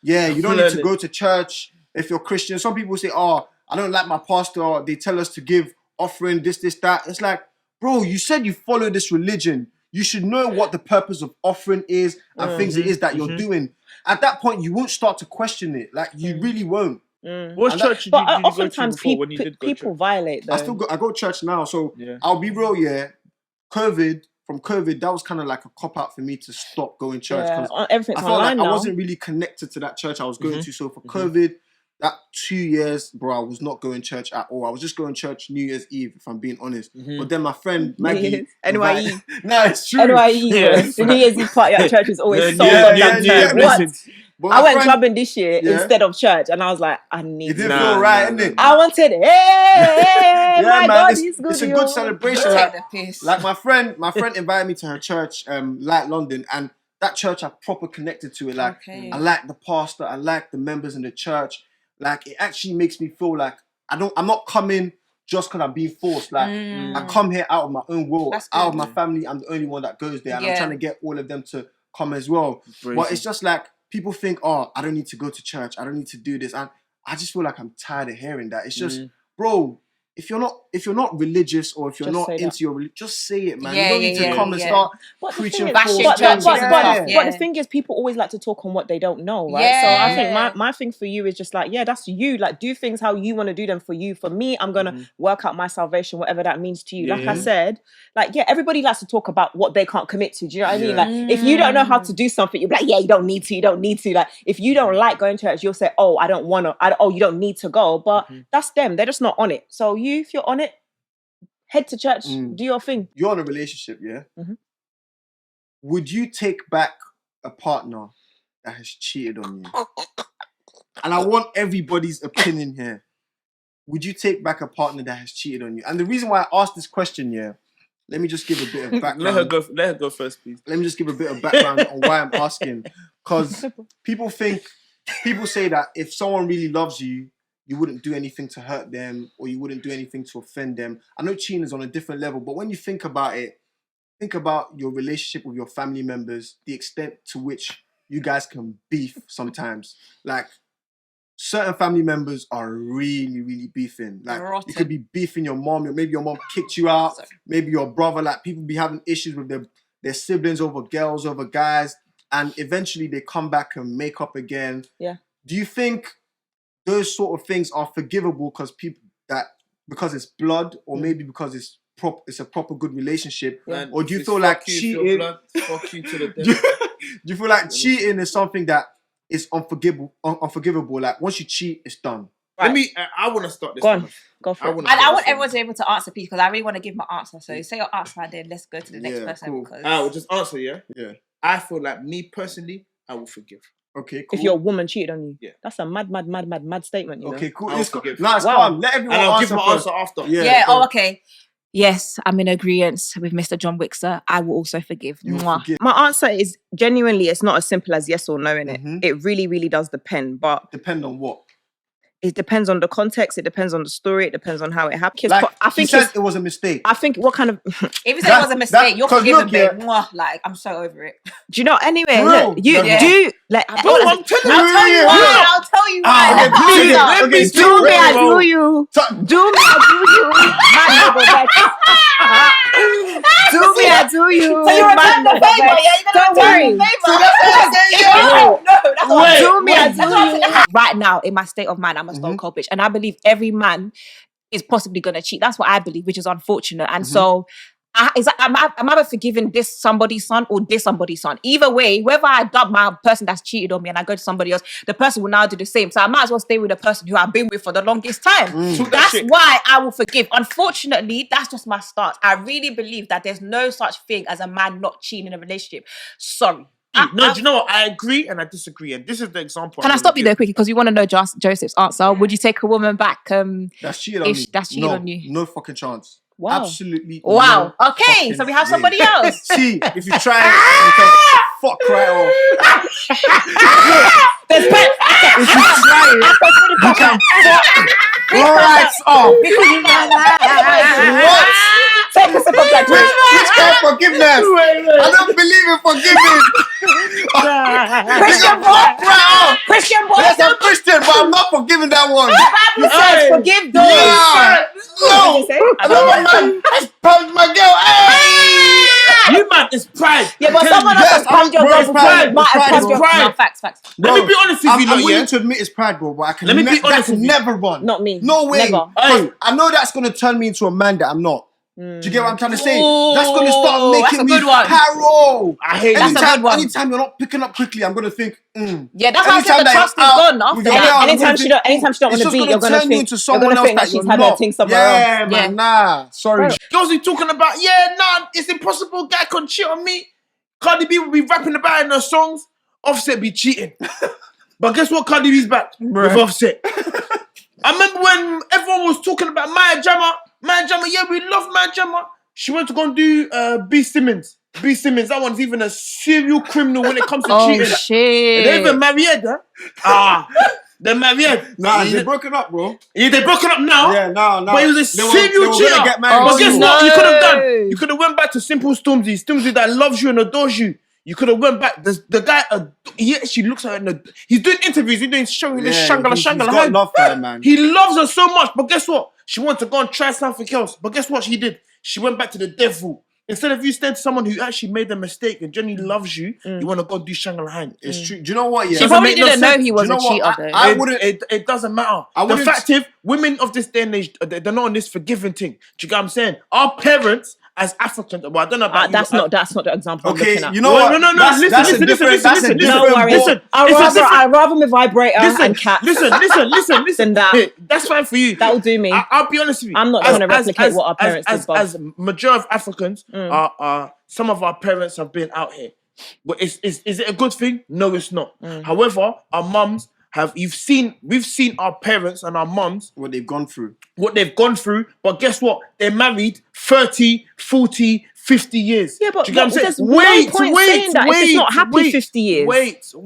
you don't need to learning. go to church if you're Christian. Some people say, I don't like my pastor. They tell us to give offering, this, that. It's like, bro, you said you follow this religion. You should know what the purpose of offering is and things it is that you're doing. At that point, you won't start to question it. Like, you really won't. What And church did But you go to oftentimes before when you did go to people church? violate though. I go to church now, so Yeah. I'll be real, From COVID, that was kind of like a cop-out for me to stop going to church. 'cause Everything's I felt online like I now. wasn't really connected to that church I was going to. So for COVID, that 2 years, bro, I was not going to church at all. I was just going to church New Year's Eve, if I'm being honest. But then my friend Maggie... NYE. No, it's true. NYE. Yeah. The New Year's Eve party at church is always so yeah, goddamn yeah, turn. yeah. What? Listen, But I my went friend- clubbing this year Yeah. instead of church, and I was like, I It need didn't it. feel right, innit? I wanted, hey, my God, it's, it's good. it's a yo. good celebration. Take Like, the piss. like my friend invited me to her church, Light London, and that church I proper connected to it. Like, Okay. I like the pastor, I like the members in the church. Like, it actually makes me feel like I'm not coming just because I'm being forced. Like, I come here out of my own world, That's out of good. my family. I'm the only one that goes there, and I'm Yeah. trying to get all of them to come as well. But it's just like people think, oh, I don't need to go to church, I don't need to do this, and I just feel like I'm tired of hearing that. It's just, bro. If you're not religious, or if you're Just not say into that. your religion, just say it, man. Yeah, you don't yeah, need to yeah, come and yeah. start But the preaching thing is, Bashing false churches things. and but stuff, yeah. the thing is, people always like to talk on what they don't know, right? Yeah. So I think my thing for you is just like, yeah, that's you. Like, do things how you want to do them for you. For me, I'm gonna work out my salvation, whatever that means to you. Like I said, like, yeah, everybody likes to talk about what they can't commit to. Do you know what I mean? Like, if you don't know how to do something, you're like, yeah, you don't need to. Like, if you don't like going to church, you'll say, oh, I don't want to. Oh, you don't need to go. But that's them. They're just not on it. So you, if you're on it, head to church, do your thing. You're in a relationship, yeah? Mhm. Would you take back a partner that has cheated on you? And I want everybody's opinion here. Would you take back a partner that has cheated on you? And the reason why I asked this question, yeah, let me just give a bit of background. Let her go first, please. Let me just give a bit of background on why I'm asking. Because people say that if someone really loves you, you wouldn't do anything to hurt them, or you wouldn't do anything to offend them. I know cheating is on a different level, but when you think about it, think about your relationship with your family members, the extent to which you guys can beef sometimes. Like, certain family members are really, really beefing. Like, Rotten. you could be beefing your mom, maybe your mom kicked you out, maybe your brother, like, people be having issues with their siblings over girls, over guys, and eventually they come back and make up again. Yeah. Do you think those sort of things are forgivable because it's blood, or maybe because it's a proper good relationship? Man, or do you it's feel like fuck you if you're cheating? blood, fuck you to the do death. you feel like cheating is something that is unforgivable? Like, once you cheat, it's done. Let me. I want to start this. Go on. one. Go for I it. wanna And start I want this one. everyone to be able to answer, please, because I really want to give my answer. So say your answer, and then let's go to the next Yeah, person. cool. Because I will just answer. Yeah. Yeah. I feel like me personally, I will forgive. Okay, cool. If your woman cheated on you, Yeah. that's a mad statement. You know? Okay, cool. I'll It's forgive. nice, Wow. calm. Let everyone And I'll give answer my first. answer after. yeah. go. Oh, okay. Yes, I'm in agreement with Mr. John Wick, sir. I will also forgive. You'll Mwah. forgive. My answer is genuinely, it's not as simple as yes or no in it. Mhm. It really, really does depend. But Depend on what? it depends on the context. It depends on the story. It depends on how it happened. Like, I think he said it was a mistake. I think what kind of If you say it That- was a mistake, you're 'cause forgiven, look, babe. yeah. Mwah. Like, I'm so over it. do you know? Anyway, Bro, look, you yeah. do like. I'm telling I'll you tell why. you. I'll tell you why. okay, Let me please. answer. Okay, Do me, I bro. do you. So- Do me, I do you. Man, no go back. Do me, I do you. So you Man, return the no go favor, back. yeah? You're Don't gonna return worry. the favor. So that's what I'm saying, yeah. No, that's what I'm Do me, I do That's what I'm you. saying. Right now, in my state of mind, I'm a stone cold bitch, and I believe every man is possibly gonna cheat. That's what I believe, which is unfortunate. And so, am I either forgiving this somebody's son or this somebody's son? Either way, whether I dub my person that's cheated on me and I go to somebody else, the person will now do the same. So I might as well stay with the person who I've been with for the longest time. Talk that That's shit. why I will forgive. Unfortunately, that's just my stance. I really believe that there's no such thing as a man not cheating in a relationship. Sorry. No, do you know what? I agree and I disagree. And this is the example. Can I I'm stop gonna you there give. quickly? Because we want to know Joseph's answer. would you take a woman back? That's cheated on If me. that's cheated no, on you. No fucking chance. Wow. Absolutely. Wow. no Okay, fucking so we have way. somebody else. See, if you try it, you can fuck right off. There's If you try it, you can fuck right off. What? Take a sip of that drink. Which kind of forgiveness? I don't believe in forgiving. Christian boy. Right off. Christian boy. Yes, I'm Christian, but I'm not forgiving that one. Bible says forgive those. Yeah. What did you No. say? I don't want my girl. Hey. You man, it's pride. Yeah, but someone else has pumped your bro, girl it's before. pride, You might it's have pride, pumped your it's No, facts. Let me be honest with you, I'm lot, willing yeah? to admit it's pride, bro, but I can Let me be honest that can with you. never run. Not me. No way. Never. 'Cause I know that's gonna turn me into a man that I'm not. Do you get what I'm trying to say? That's going to start Ooh, making me that's a good one. paro. I hate That's a good one. Anytime you're not picking up quickly, I'm going to think, Yeah, that's why I said the trust is gone after that. Anytime she don't want to be, you're gonna think to someone else that she's had her thing somewhere else. Yeah, man, nah. Sorry. Girls be talking about, it's impossible. Guy can cheat on me. Cardi B will be rapping about it in her songs. Offset be cheating. But guess what? Cardi B's back with Offset. I remember when everyone was talking about Maya Jama. Yeah, we love Maya Jama. She went to go and do B. Simmons. That one's even a serial criminal when it comes to cheating. Oh shit! They're even married, huh? They're married. Nah, they're broken up, bro. Yeah, they're broken up now. Yeah, no. But he was a serial cheater. But guess what? You could have done. You could have went back to simple Stormzy that loves you and adores you. You could have went back. The guy, he actually looks at her. He's doing interviews. He's doing showing this shangala. He's got love for her, man. He loves her so much. But guess what? She wanted to go and try something else. But guess what she did? She went back to the devil. Instead of you staying to someone who actually made a mistake and genuinely loves you, you want to go do shangala. It's true. Do you know what? Yeah, she probably didn't know he was a cheater. Though. I wouldn't. It doesn't matter. The fact is, women of this day and age, they're not on this forgiving thing. Do you get what I'm saying? Our parents, as Africans, well, I don't know about you. That's not the example. Okay, I'm looking at. you know what? No. Listen. No worries. I'd rather my vibrator and cat. Listen. Than that. That's fine for you. That'll do me. I'll be honest with you. I'm not trying to replicate what our parents did. As majority of Africans, some of our parents have been out here. But is it a good thing? No, it's not. However, our mums we've seen our parents and our mums what they've gone through. But guess what? They're married 30, 40, 50 years. Yeah, but do you get what I'm saying? Wait, if it's not happy 50 years. Wait. Do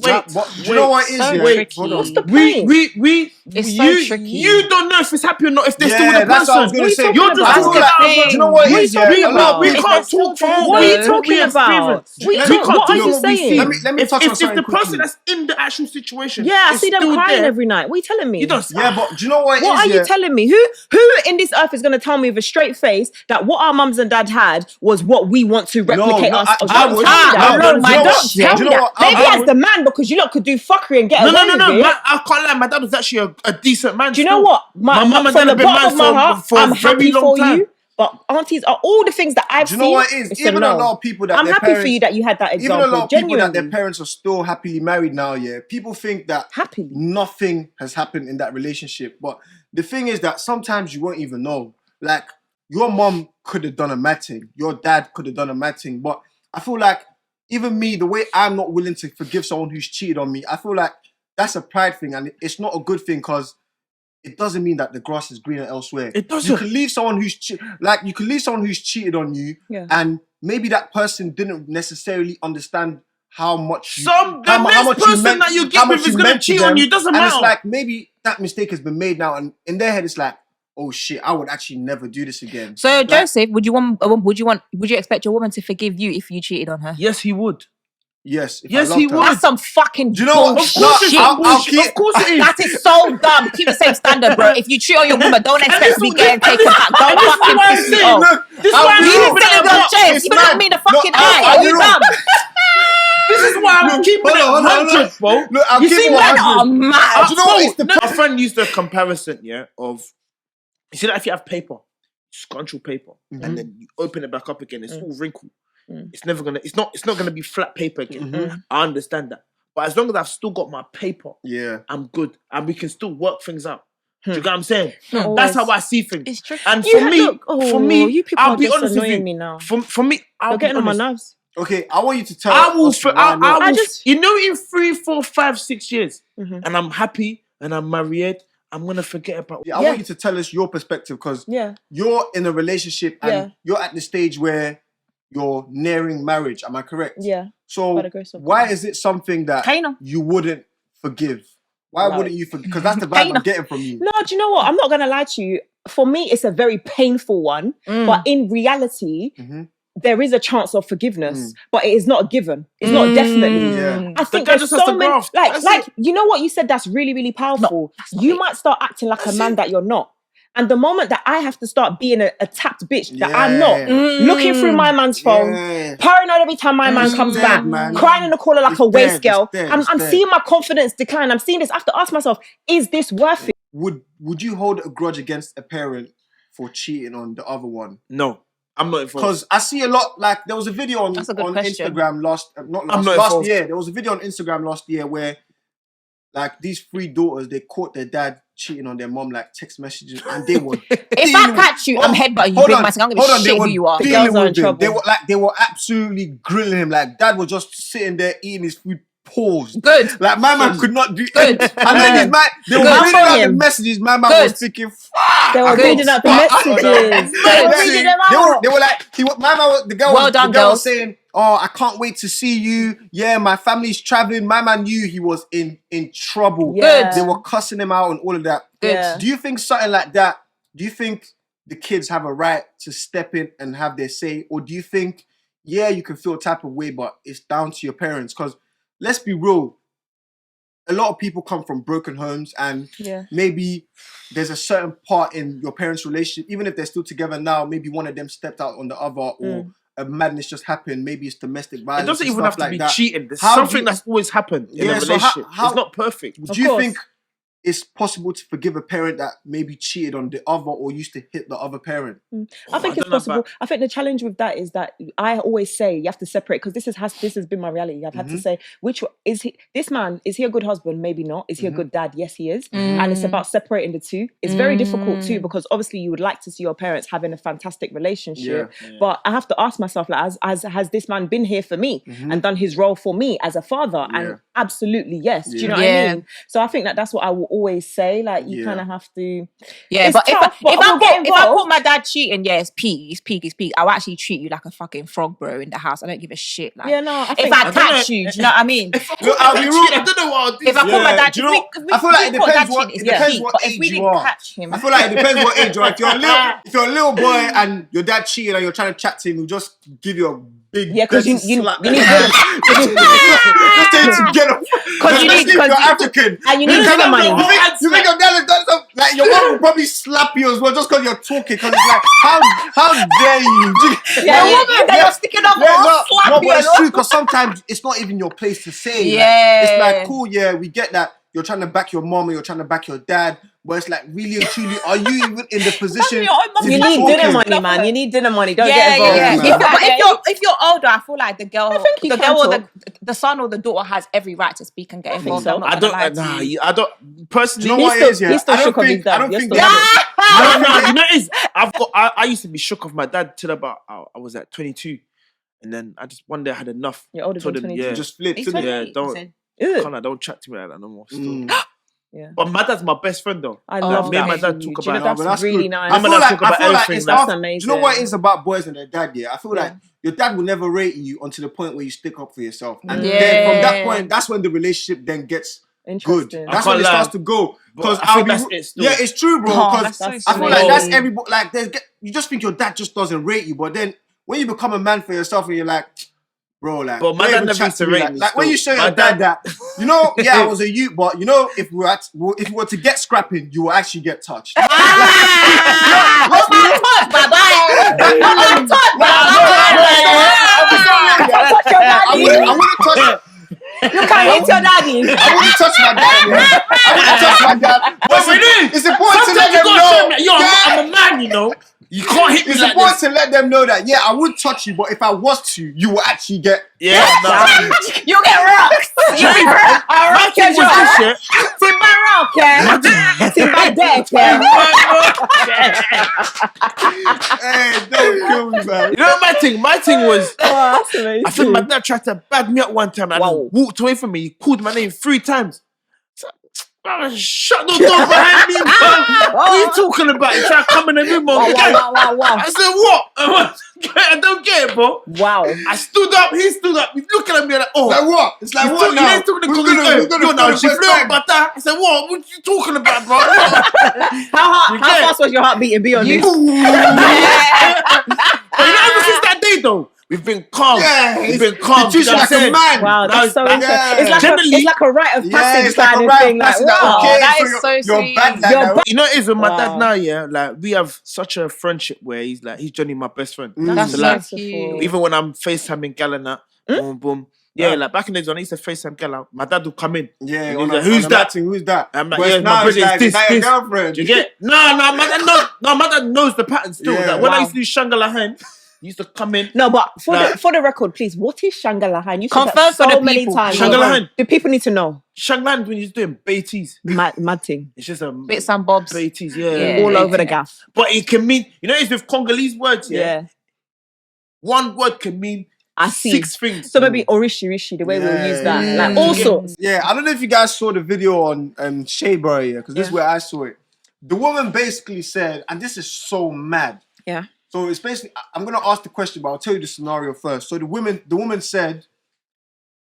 you know what it is? What's the point? It's so tricky. You don't know if it's happy or not, if they're still with the that's what I was person. going to say. You're just talking about. Do you know what it is? We can't talk from what are you talking about? What are you saying? Let me touch on If something the person quickly. that's in the actual situation, Yeah, I see them still crying there, every night. What are you telling me? you don't. Yeah, but do you know what it is? What are you telling me? Who in this earth is going to tell me with a straight face that what our mums and dad had was what we want to replicate us? I would. Don't tell me that. Maybe I as the man, because you lot could do fuckery and get away with it. No. I can't lie. My dad was actually a decent man. Do you know what? My mum and dad have been married for I'm happy for you. But aunties are all the things that I've seen. Do you know what it is? Even a lot of people that I'm happy for you that you had that example. Even a lot of people that their parents are still happily married now, yeah. People think that nothing has happened in that relationship. But the thing is that sometimes you won't even know. Like, your mom could have done a mad thing. Your dad could have done a mad thing. But I feel like, even me, the way I'm not willing to forgive someone who's cheated on me, I feel like that's a pride thing. And it's not a good thing because it doesn't mean that the grass is greener elsewhere. It doesn't. You can leave someone who's cheated on you, and maybe that person didn't necessarily understand how much that you get with is gonna cheat on you. Doesn't matter. And it's like maybe that mistake has been made now, and in their head it's like, oh shit, I would actually never do this again. So Joseph, would you expect your woman to forgive you if you cheated on her? Yes, he would. Yes, he would. That's some fucking do you know what? bullshit. Of course it is. That is so dumb. Keep the same standard, bro. If you cheat on your woman, don't expect to be getting taken back. Don't fucking piss me off. This is why You didn't say it on your chest. You look me in the fucking eye. Are you dumb? This is why I'm keeping it 100, bro. Look, You see, men are mad. Do you know what? My friend used a comparison, of you see that if you have paper, scrunch paper, and then you open it back up again, it's all wrinkled. It's never gonna. It's not gonna be flat paper again. I understand that, but as long as I've still got my paper, I'm good, and we can still work things out. Do you get what I'm saying? That's how I see things. It's true. And for me, you people I'll be are honest with you. me now. For me, You're getting on my nerves. Okay, I want you to tell. I will. In 3, 4, 5, 6 years, and I'm happy, and I'm married. I'm gonna forget about. I want you to tell us your perspective because you're in a relationship and you're at the stage where you're nearing marriage. Am I correct? Yeah. So why is it something that you wouldn't forgive? Why wouldn't you forgive? Because that's the vibe I'm getting from you. No, do you know what? I'm not gonna lie to you. For me, it's a very painful one. But in reality, there is a chance of forgiveness, but it is not a given. It's not definitely. Yeah. I think there's so many. Like you know what you said? That's really, really powerful. You might start acting like a man that you're not. And the moment that I have to start being a tapped bitch that I'm not, looking through my man's phone, paranoid every time my man comes back, crying in the corner like a waste girl, I'm seeing my confidence decline. I'm seeing this. I have to ask myself, is this worth it? Would you hold a grudge against a parent for cheating on the other one? No. I'm not involved. Because I see a lot, like, there was a video on That's a good question. Instagram last year. There was a video on Instagram last year where, like, these 3 daughters, they caught their dad cheating on their mom, like, text messages, and they were... If I catch you, I'm headbutting you, big man. I'm going to be shit who you are. The girls are in trouble. They were absolutely grilling him. Like, dad was just sitting there eating his food, paused. Good. Like, my man could not do... Good. And then his man... They were reading out the messages. My man was thinking, fuck! They were reading out the messages. They were like... The girl was saying... Oh, I can't wait to see you. Yeah, my family's traveling. My man knew he was in trouble. Yeah. They were cussing him out and all of that. Yeah. Do you think something like that, do you think the kids have a right to step in and have their say? Or do you think, yeah, you can feel a type of way, but it's down to your parents? Because let's be real, a lot of people come from broken homes and maybe there's a certain part in your parents' relationship, even if they're still together now, maybe one of them stepped out on the other or a madness just happened. Maybe it's domestic violence. It doesn't even have to be that. cheating. There's something that's always happened in a relationship. It's not perfect. Do you think it's possible to forgive a parent that maybe cheated on the other or used to hit the other parent? I think it's possible. I think the challenge with that is that I always say you have to separate, because this has been my reality. I've had to say, which is he? This man, is he a good husband? Maybe not. Is he a good dad? Yes, he is. And it's about separating the two. It's very difficult too, because obviously you would like to see your parents having a fantastic relationship, but I have to ask myself, like, has this man been here for me and done his role for me as a father? And absolutely yes. Do you know what I mean? So I think that's what I will always say. Like, you kind of have to. Yeah, but if I caught my dad cheating, it's peak. I'll actually treat you like a fucking frog, bro, in the house. I don't give a shit. Like, if I catch you, do you know what I mean? I don't know what I'll do. If I caught my dad, I feel like it depends what age you are. I feel like it depends what age you are. If you're a little boy and your dad cheated and you're trying to chat to him, he'll just give you a big because you need just to get up. Because you're African and you need dinner money. You think your dad has done something? Like, your mom will probably slap you as well just because you're talking. Because it's like, how dare you? You're sticking up. No, but it's true, because sometimes it's not even your place to say. It's like, cool, we get that. You're trying to back your mom or you're trying to back your dad, but it's like, really and truly, are you even in the position to you need dinner money, man. You need dinner money. Don't get involved. But if you're older, I feel like the girl or the son or the daughter has every right to speak and get involved. I don't personally. You know what it is? He's still shook of his dad. No, you know it is. I used to be shook of my dad till about I was at 22, and then I just one day I had enough. You're older than 22. Just flipped. Don't chat to me like that no more. Yeah. But my dad's my best friend though. I love me that. and my dad talk about that's really nice. I feel like it's that's amazing. Do you know what it is about boys and their dad? Yeah, I feel like your dad will never rate you until the point where you stick up for yourself, and then from that point, that's when the relationship then gets good. That's when it starts to go. Because it's true, bro. Because I feel like that's everybody. Like, you just think your dad just doesn't rate you, but then when you become a man for yourself and you're like, bro, like, but my dad never used to rate me. Like, when you show your dad that, I was a youth, but if we were to get scrapping, you will actually get touched. Bye I wouldn't touch. You can't hit your daddy. I wouldn't touch my dad. I wouldn't touch my dad. But it's important to let them know. I'm a man, you know. You can't hit me it's like this. It's important to let them know that, I would touch you, but if I was to, you will actually get... You get rocked. You be rocked. I rock your jaw. Timba rock, Timba deck, Hey, don't kill me, man. You know what my thing was... that's amazing. I think my dad tried to bad me up one time. And I walked away from me. He called my name 3 times. Shut the door behind me, man. What are you talking about? You try to come in the room. Wow. I said, what? I don't get it, bro. Wow. I stood up. He stood up. He's looking at me like, like what? It's like what now? We're gonna she flew up butter. I said, what are you talking about, bro? How fast was your heart beating? Be honest. But you know, ever since that day, though, we've been calm. We've been calm. Treat you like a man. Wow, that's so interesting. It's like a rite of passage kind of thing. Like, wow, that is so sweet. You know, it is with my dad now. Like, we have such a friendship where he's Johnny, my best friend. That's so cute. Even when I'm FaceTiming gal and that, boom, boom. Yeah, like back in the days when I used to FaceTime gal, my dad would come in. Yeah, like, who's that? Who's that? I'm like, my brother is this. Girlfriend. You get? No, my dad knows the pattern still. Like, when I used to do Shangala Hen, He used to come in. No, but for the record, please, what is Shangalahan? You said Confirm that for so the many people. times. Shangalahan. The people need to know. Shangland when he's doing Beatties. Mad thing. It's just a Bits and bobs. Beatties, Yeah. All over the gaff. But it can mean, you know, it's with Congolese words, yeah? Yeah. One word can mean I see. 6 things. So maybe Orishi, the way we'll use that. Yeah. Like all sorts. Yeah, I don't know if you guys saw the video on Shaybury, because this is where I saw it. The woman basically said, and this is so mad. Yeah. So it's basically, I'm gonna ask the question, but I'll tell you the scenario first. So the woman said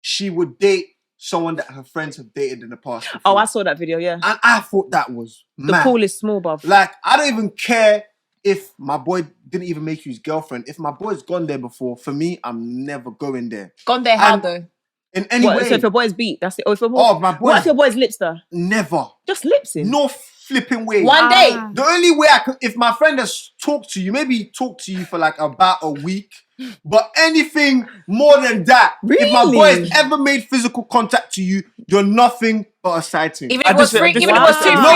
she would date someone that her friends have dated in the past before. Oh, I saw that video, yeah. And I thought that was The mad. pool is small, bruv. Like, I don't even care if my boy didn't even make you his girlfriend. If my boy's gone there before, for me, I'm never going there. Gone there how And- though? In any way. So if your boy's beat, that's it. Or if your boy, Oh, my boy. what if your boy's lips though? Never. Just lips in. No flipping way. One day. The only way I could, if my friend has talked to you, maybe talk to you for like about a week, but anything more than that, if my Really? boy has ever made physical contact to you, you're nothing but a sighting. Even if it was 2, 3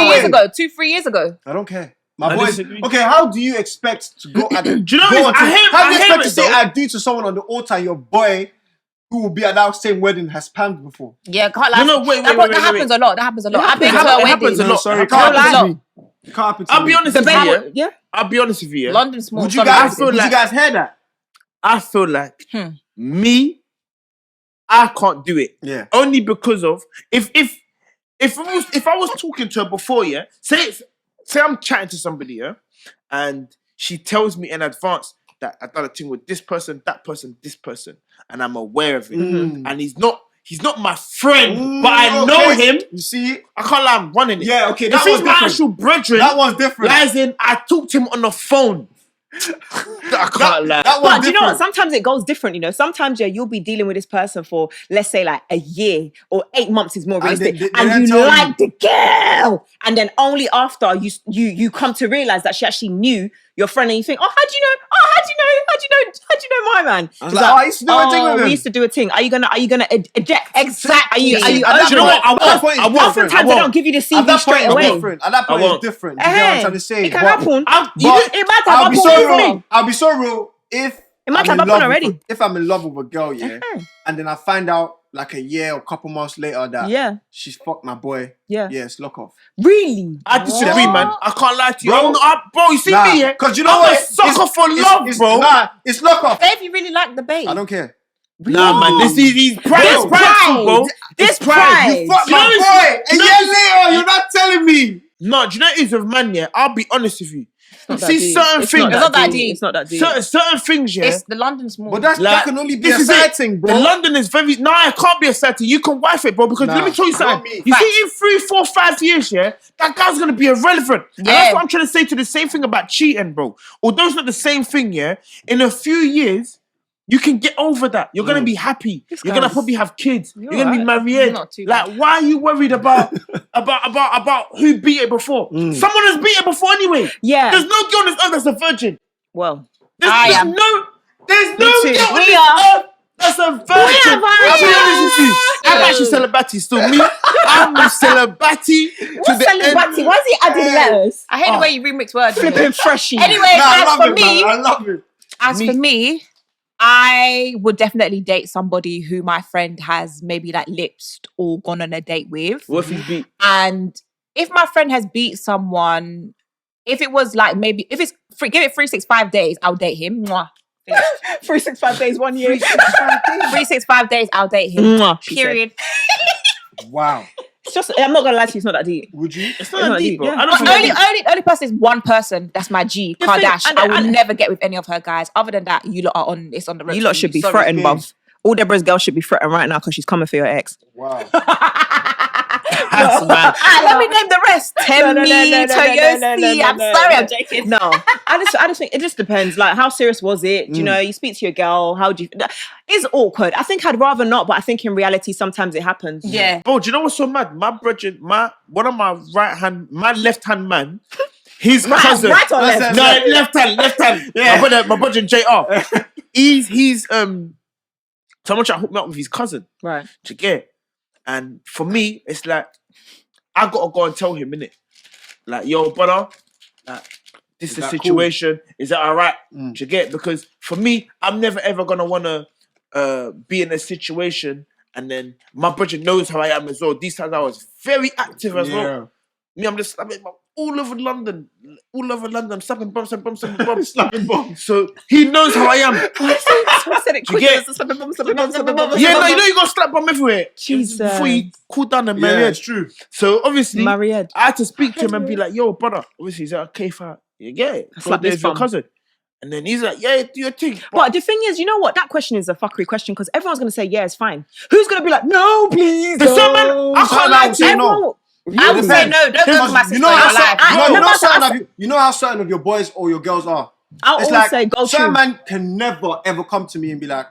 years ago. 2, 3 years ago. I don't care. My I boy. disagree. Okay, how do you expect to go at it? Do you know go what? on to- How do you I hear expect to it, say though. I do to someone on the altar and your boy who will be at that same wedding has panned before? Yeah, can't lie. No, wait, that wait. happens a lot. That happens a lot. I've been to It a happens wedding. a lot. Sorry, It can't can't happen lie. to me. It can't happen to I'll me. be honest with baby- you. yeah. I'll be honest with you. Yeah? London's small. Would you Sorry, guys? feel Would you like- guys hear that? I feel like me, I can't do it. Yeah. Only because of if I was talking to her before, yeah. Say I'm chatting to somebody, yeah, and she tells me in advance that I've done a thing with this person, that person, this person, and I'm aware of it. And he's not my friend, but I know him. You see? I can't lie, I'm running it. Yeah, okay, If that he's one's my different. actual brethren, That one's different. lies in, I talked to him on the phone. I can't lie. That one's But do you know what? different. Sometimes it goes different, you know. Sometimes you'll be dealing with this person for, let's say, like a year or 8 months is more And realistic, they and then you tell like the girl, and then only after you come to realize that she actually knew your friend, and you think, oh, how'd you know? Oh, how'd you know my man? I was like, oh, I used to do a thing with him. We used to do a thing. Are you gonna eject? Exactly. Are you At that over point- it? at that point, it's different. Oftentimes I they won't. don't give you the At CV that straight point, away. it's different. At that point, I won't. it's different. You know what I'm trying to say? It can But- happen. but It might have I'll be happened so with real. me. I'll be so real. If It might I'm have in love happened with already. if I'm in love with a girl, yeah, and then I find out like a year or a couple months later that Yeah. she's fucked my boy, Yeah. it's lock off. Really? I disagree, What? man. I can't lie to you. Bro. Bro, you see Nah, me, yeah? because you know I'm what? a sucker for love, bro. Nah, it's lock off. Say if you really like the babe. I don't care. Nah, man. This is pride. This It's prideful, bro. This It's pride. pride. You fucked You know my it's- boy. A you know year it's- later, you're not telling me. No, do you know what it is with man, yeah? I'll be honest with you. Not that See, deep. certain It's things. not that deep. It's not that deep. Certain things, yeah. It's the London small. But that Like, can only be this a is it. side thing, bro. The London is very. Nah, it can't be a setting. You can wife it, bro. Because let Nah, me tell you not something. me. You Facts. see, in 3, 4, 5 years, yeah, that guy's gonna be irrelevant. And Yeah. that's what I'm trying to say to the same thing about cheating, bro. Although it's not the same thing, yeah. In a few years, you can get over that. You're gonna be happy. You're gonna guy's- probably have kids. You're gonna be alright. married. Not too Like, why are you worried about who beat it before? Someone has beat it before anyway. Yeah. There's no girl on this earth that's a virgin. Well, There's I am. There's Me no too. girl on We this are. earth that's a virgin. I'll be honest with you. I'm actually celibacy still. Me, I'm a celibacy to what's the end. celibacy? Why is he adding letters? I hate the way you remix words. Flipping freshy. Anyway, Nah, I as love for it, me, man. I love it. as for me, I would definitely date somebody who my friend has maybe like lipsed or gone on a date with. What if he's beat? And if my friend has beat someone, if it was like maybe if it's give it 365 days, I'll date him. Mwah. 365 days, 1 year. 365 days, I'll date him. Mwah, she said. Period. Wow. It's just, I'm not gonna lie to you, it's not that deep. Would you? It's not deep, bro. yeah. I don't But think only person is one person. That's my G, The thing- Kardashian. and- I will and- never get with any of her guys. Other than that, you lot are on. It's on the. You lot should be Sorry. threatened, bruv. All Deborah's girls should be threatened right now because she's coming for your ex. Wow. that's mad. Let me name the rest. Temi, Toyosi. I'm sorry, I'm joking. No, I just think it just depends. Like, how serious was it? Do you know, you speak to your girl. How do you? It's awkward. I think I'd rather not, but I think in reality, sometimes it happens. Yeah. Bro, do you know what's so mad? My brethren, one of my my left hand man, his cousin. Right or left? No, left hand. Yeah. My brother JR. he's someone trying to hook me up with his cousin. Right. Do you get? And for me, it's like I gotta go and tell him, innit? Like, yo, brother, like, this is the that situation. Is that all right? Mm. Do you get? Because for me, I'm never ever gonna wanna be in a situation, and then my brother knows how I am as well. These times I was very active as well. Me, I'm just slapping all over London, I'm slapping bombs, Slapping bombs. So he knows how I am. I said it Do you get? slapping bombs. Yeah, no, you know you got slap bomb everywhere. Jesus. Before you cool down and Yeah, marry. it's true. So obviously, Mariette. I had to speak to him and be like, "Yo, brother, obviously, is that okay if I get it? Slap There's this your bum. cousin." And then he's like, "Yeah, do your thing." But the thing is, you know what? That question is a fuckery question because everyone's going to say, yeah, it's fine. Who's going to be like, no, please, The same man, no. I can't lie to you. Everyone- I would say no. Don't go to my sister. You know how You're lying. certain you know how certain of your boys or your girls are. I'll It's always like say, go certain true. man can never ever come to me and be like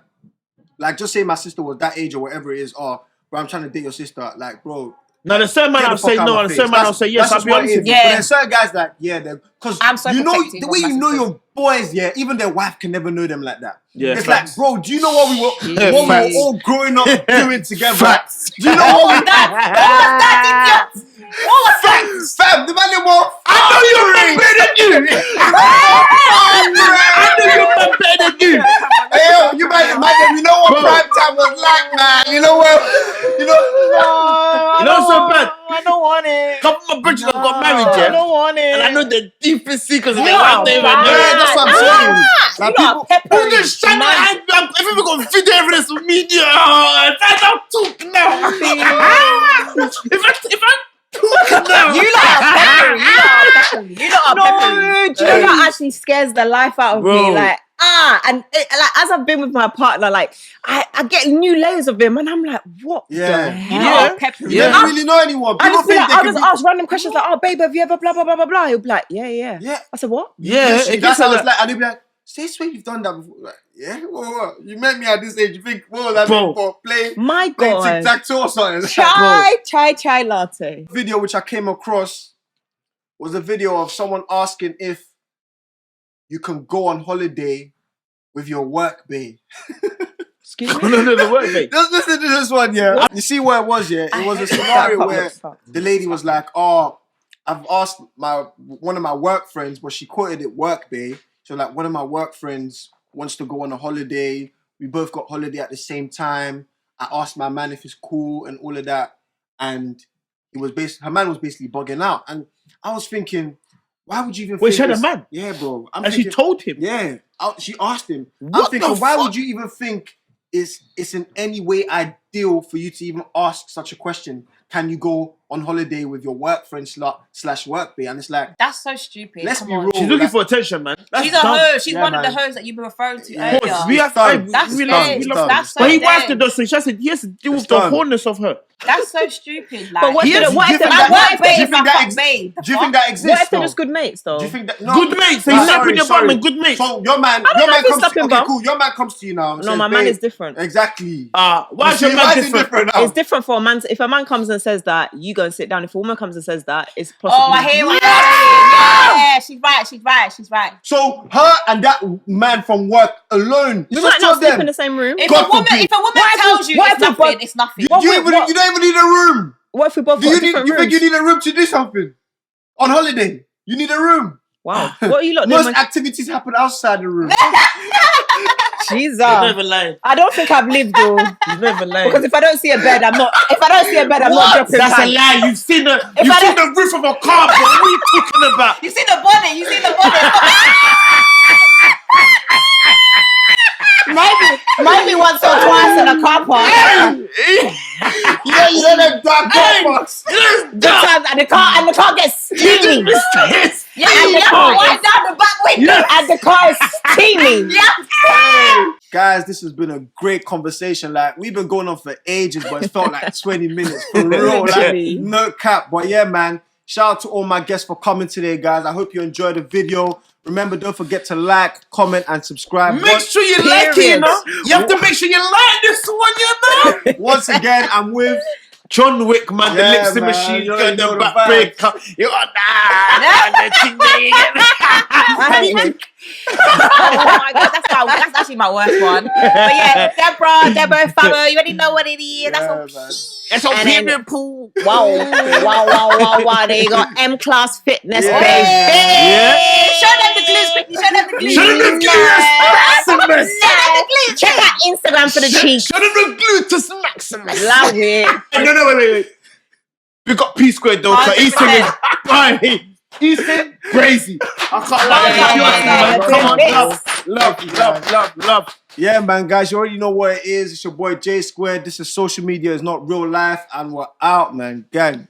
just say my sister was that age or whatever it is, bro, I'm trying to date your sister. Like, bro. Now the same man Get I'll the fuck say out no, my and the face. same man I'll say yes. I'll be honest with you. Yeah. But there's certain guys that, because I'm so you know protective the of way my you know sisters. your boys, yeah, even their wife can never know them like that. Yeah, It's facts. like, bro, do you know what we were all growing up doing together? Facts. Do you know what we That idiot. What was facts? Fam, the man them all. I know you're better than you. I know you're better than you. Hey, yo, you man, you know what Bro. prime time was like, man. You know what? You know. You know what's so bad? I don't want it. Couple of my brothers that got married, I yeah. don't want it. And I know the deepest secrets of their Yeah, wife. They even know. Yeah, that's what I'm saying. Like You are people, I'm just trying to hide. If we got video evidence of media, I don't talk now. if I talk now, You lot are peppery. You lot are peppery. Do you know that actually scares the life out of Bro. me? Like, and like as I've been with my partner, like I get new layers of him, and I'm like, what? Yeah. the You hell? lot Yeah. are peppery. you never really know anyone. I People just be think like, they I'll can just be. ask random questions like, oh, babe, have you ever blah blah blah blah blah? He'll be like, yeah. Yeah. I said, what? yeah, Literally, it that's gets how it's like, like. And they'll be like, say, swear you've done that before. Like, yeah? What? You met me at this age. You think, what was that Bro. for? Playing My tic God. tac toe or something. Chai latte. Video which I came across was a video of someone asking if you can go on holiday with your work bae. Excuse no, the word, mate. Just listen to this one, yeah. What? You see where it was, yeah? It was a scenario where the lady was like, oh, I've asked one of my work friends, but she quoted it work bae. So like one of my work friends wants to go on a holiday. We both got holiday at the same time. I asked my man if it's cool and all of that. And it was her man was basically bugging out. And I was thinking, why would you even Wait, think she had a this- man? Yeah, bro. I'm And thinking, she told him. yeah. She asked him. I'm What thinking, the why fuck? would you even think it's in any way ideal for you to even ask such a question? Can you go on holiday with your work friend slash work bae? And it's like, That's so stupid. let's Come be on. real. She's looking like, for attention, man. that's She's a dumb. hoe. She's Yeah, one of the man. hoes that you've been referring to Yeah. Of course, earlier. we have. done. That's we dead. love. We love. That's so But he dead. wants to do so. She has to deal with It's the done. wholeness of her. That's so stupid. Like, But what He if is- what do you if think my that- work do bae you is think my that fuck bae. Do you think that exists? What if they're though? just good mates though? Do you think that no? Good mates. So Nah, he's slapping your bum sorry. and good mates. So your man know if he's comes to slapping okay, bum. cool. Your man comes to you now. and No, says, my man "Babe," is different. Exactly. Why is You your see, man why is it different? different now? It's different for a man. If a man comes and says that, you go and sit down. If a woman comes and says that, it's possibly. Oh, I hear what you're saying. Yeah, she's right. So her and that man from work alone, We it's might just not two sleep of in them. the same room. If God a woman forbid. tells you what it's if we nothing, both- it's nothing. You What- don't even need a room. What if we both Do got you different think rooms? you need a room to do something on holiday? You need a room. Wow. What are you lot Most doing? activities happen outside the room. Jesus. He's never lying. I don't think I've lived though. He's never lying. Because if I don't see a bed, I'm not. If I don't see a bed, I'm not dropping. That's a time. lie. You've seen the I roof of a car, bro. What are you talking about? You see the bonnet. Maybe once or twice in a car park. You know them dark box. The time and the car gets steamy. Yeah, and you have to wind down the back window. And the car is steamy. Guys, this has been a great conversation. Like, we've been going on for ages, but it felt like 20 minutes. For real, like, Literally. no cap. But yeah, man, shout out to all my guests for coming today, guys. I hope you enjoyed the video. Remember, don't forget to like, comment, and subscribe. Make sure you like it, you know. You have to make sure you like this one, you know. Once again, I'm with John Wick, man, the Yeah, lipstick man, machine, you got already know the the back vibes. breaker. You got Oh my god, that's actually my worst one. But yeah, Debofamo, you already know what it is. That's all. man. It's a And then- period pool. Wow. There you go. Mklass Fitness, Yeah. baby. Yeah. Show them You show them the glutes. Show them the glutes maximus. Check out Instagram for the cheeks. Show them the gluteus maximus. Love it. No, wait. We got P squared though. So Easton is fine. Easton, crazy. I can't lie. Love. Yeah, man, guys, you already know what it is. It's your boy J Squared. This is Social Media is Not Real Life, and we're out, man. Gang.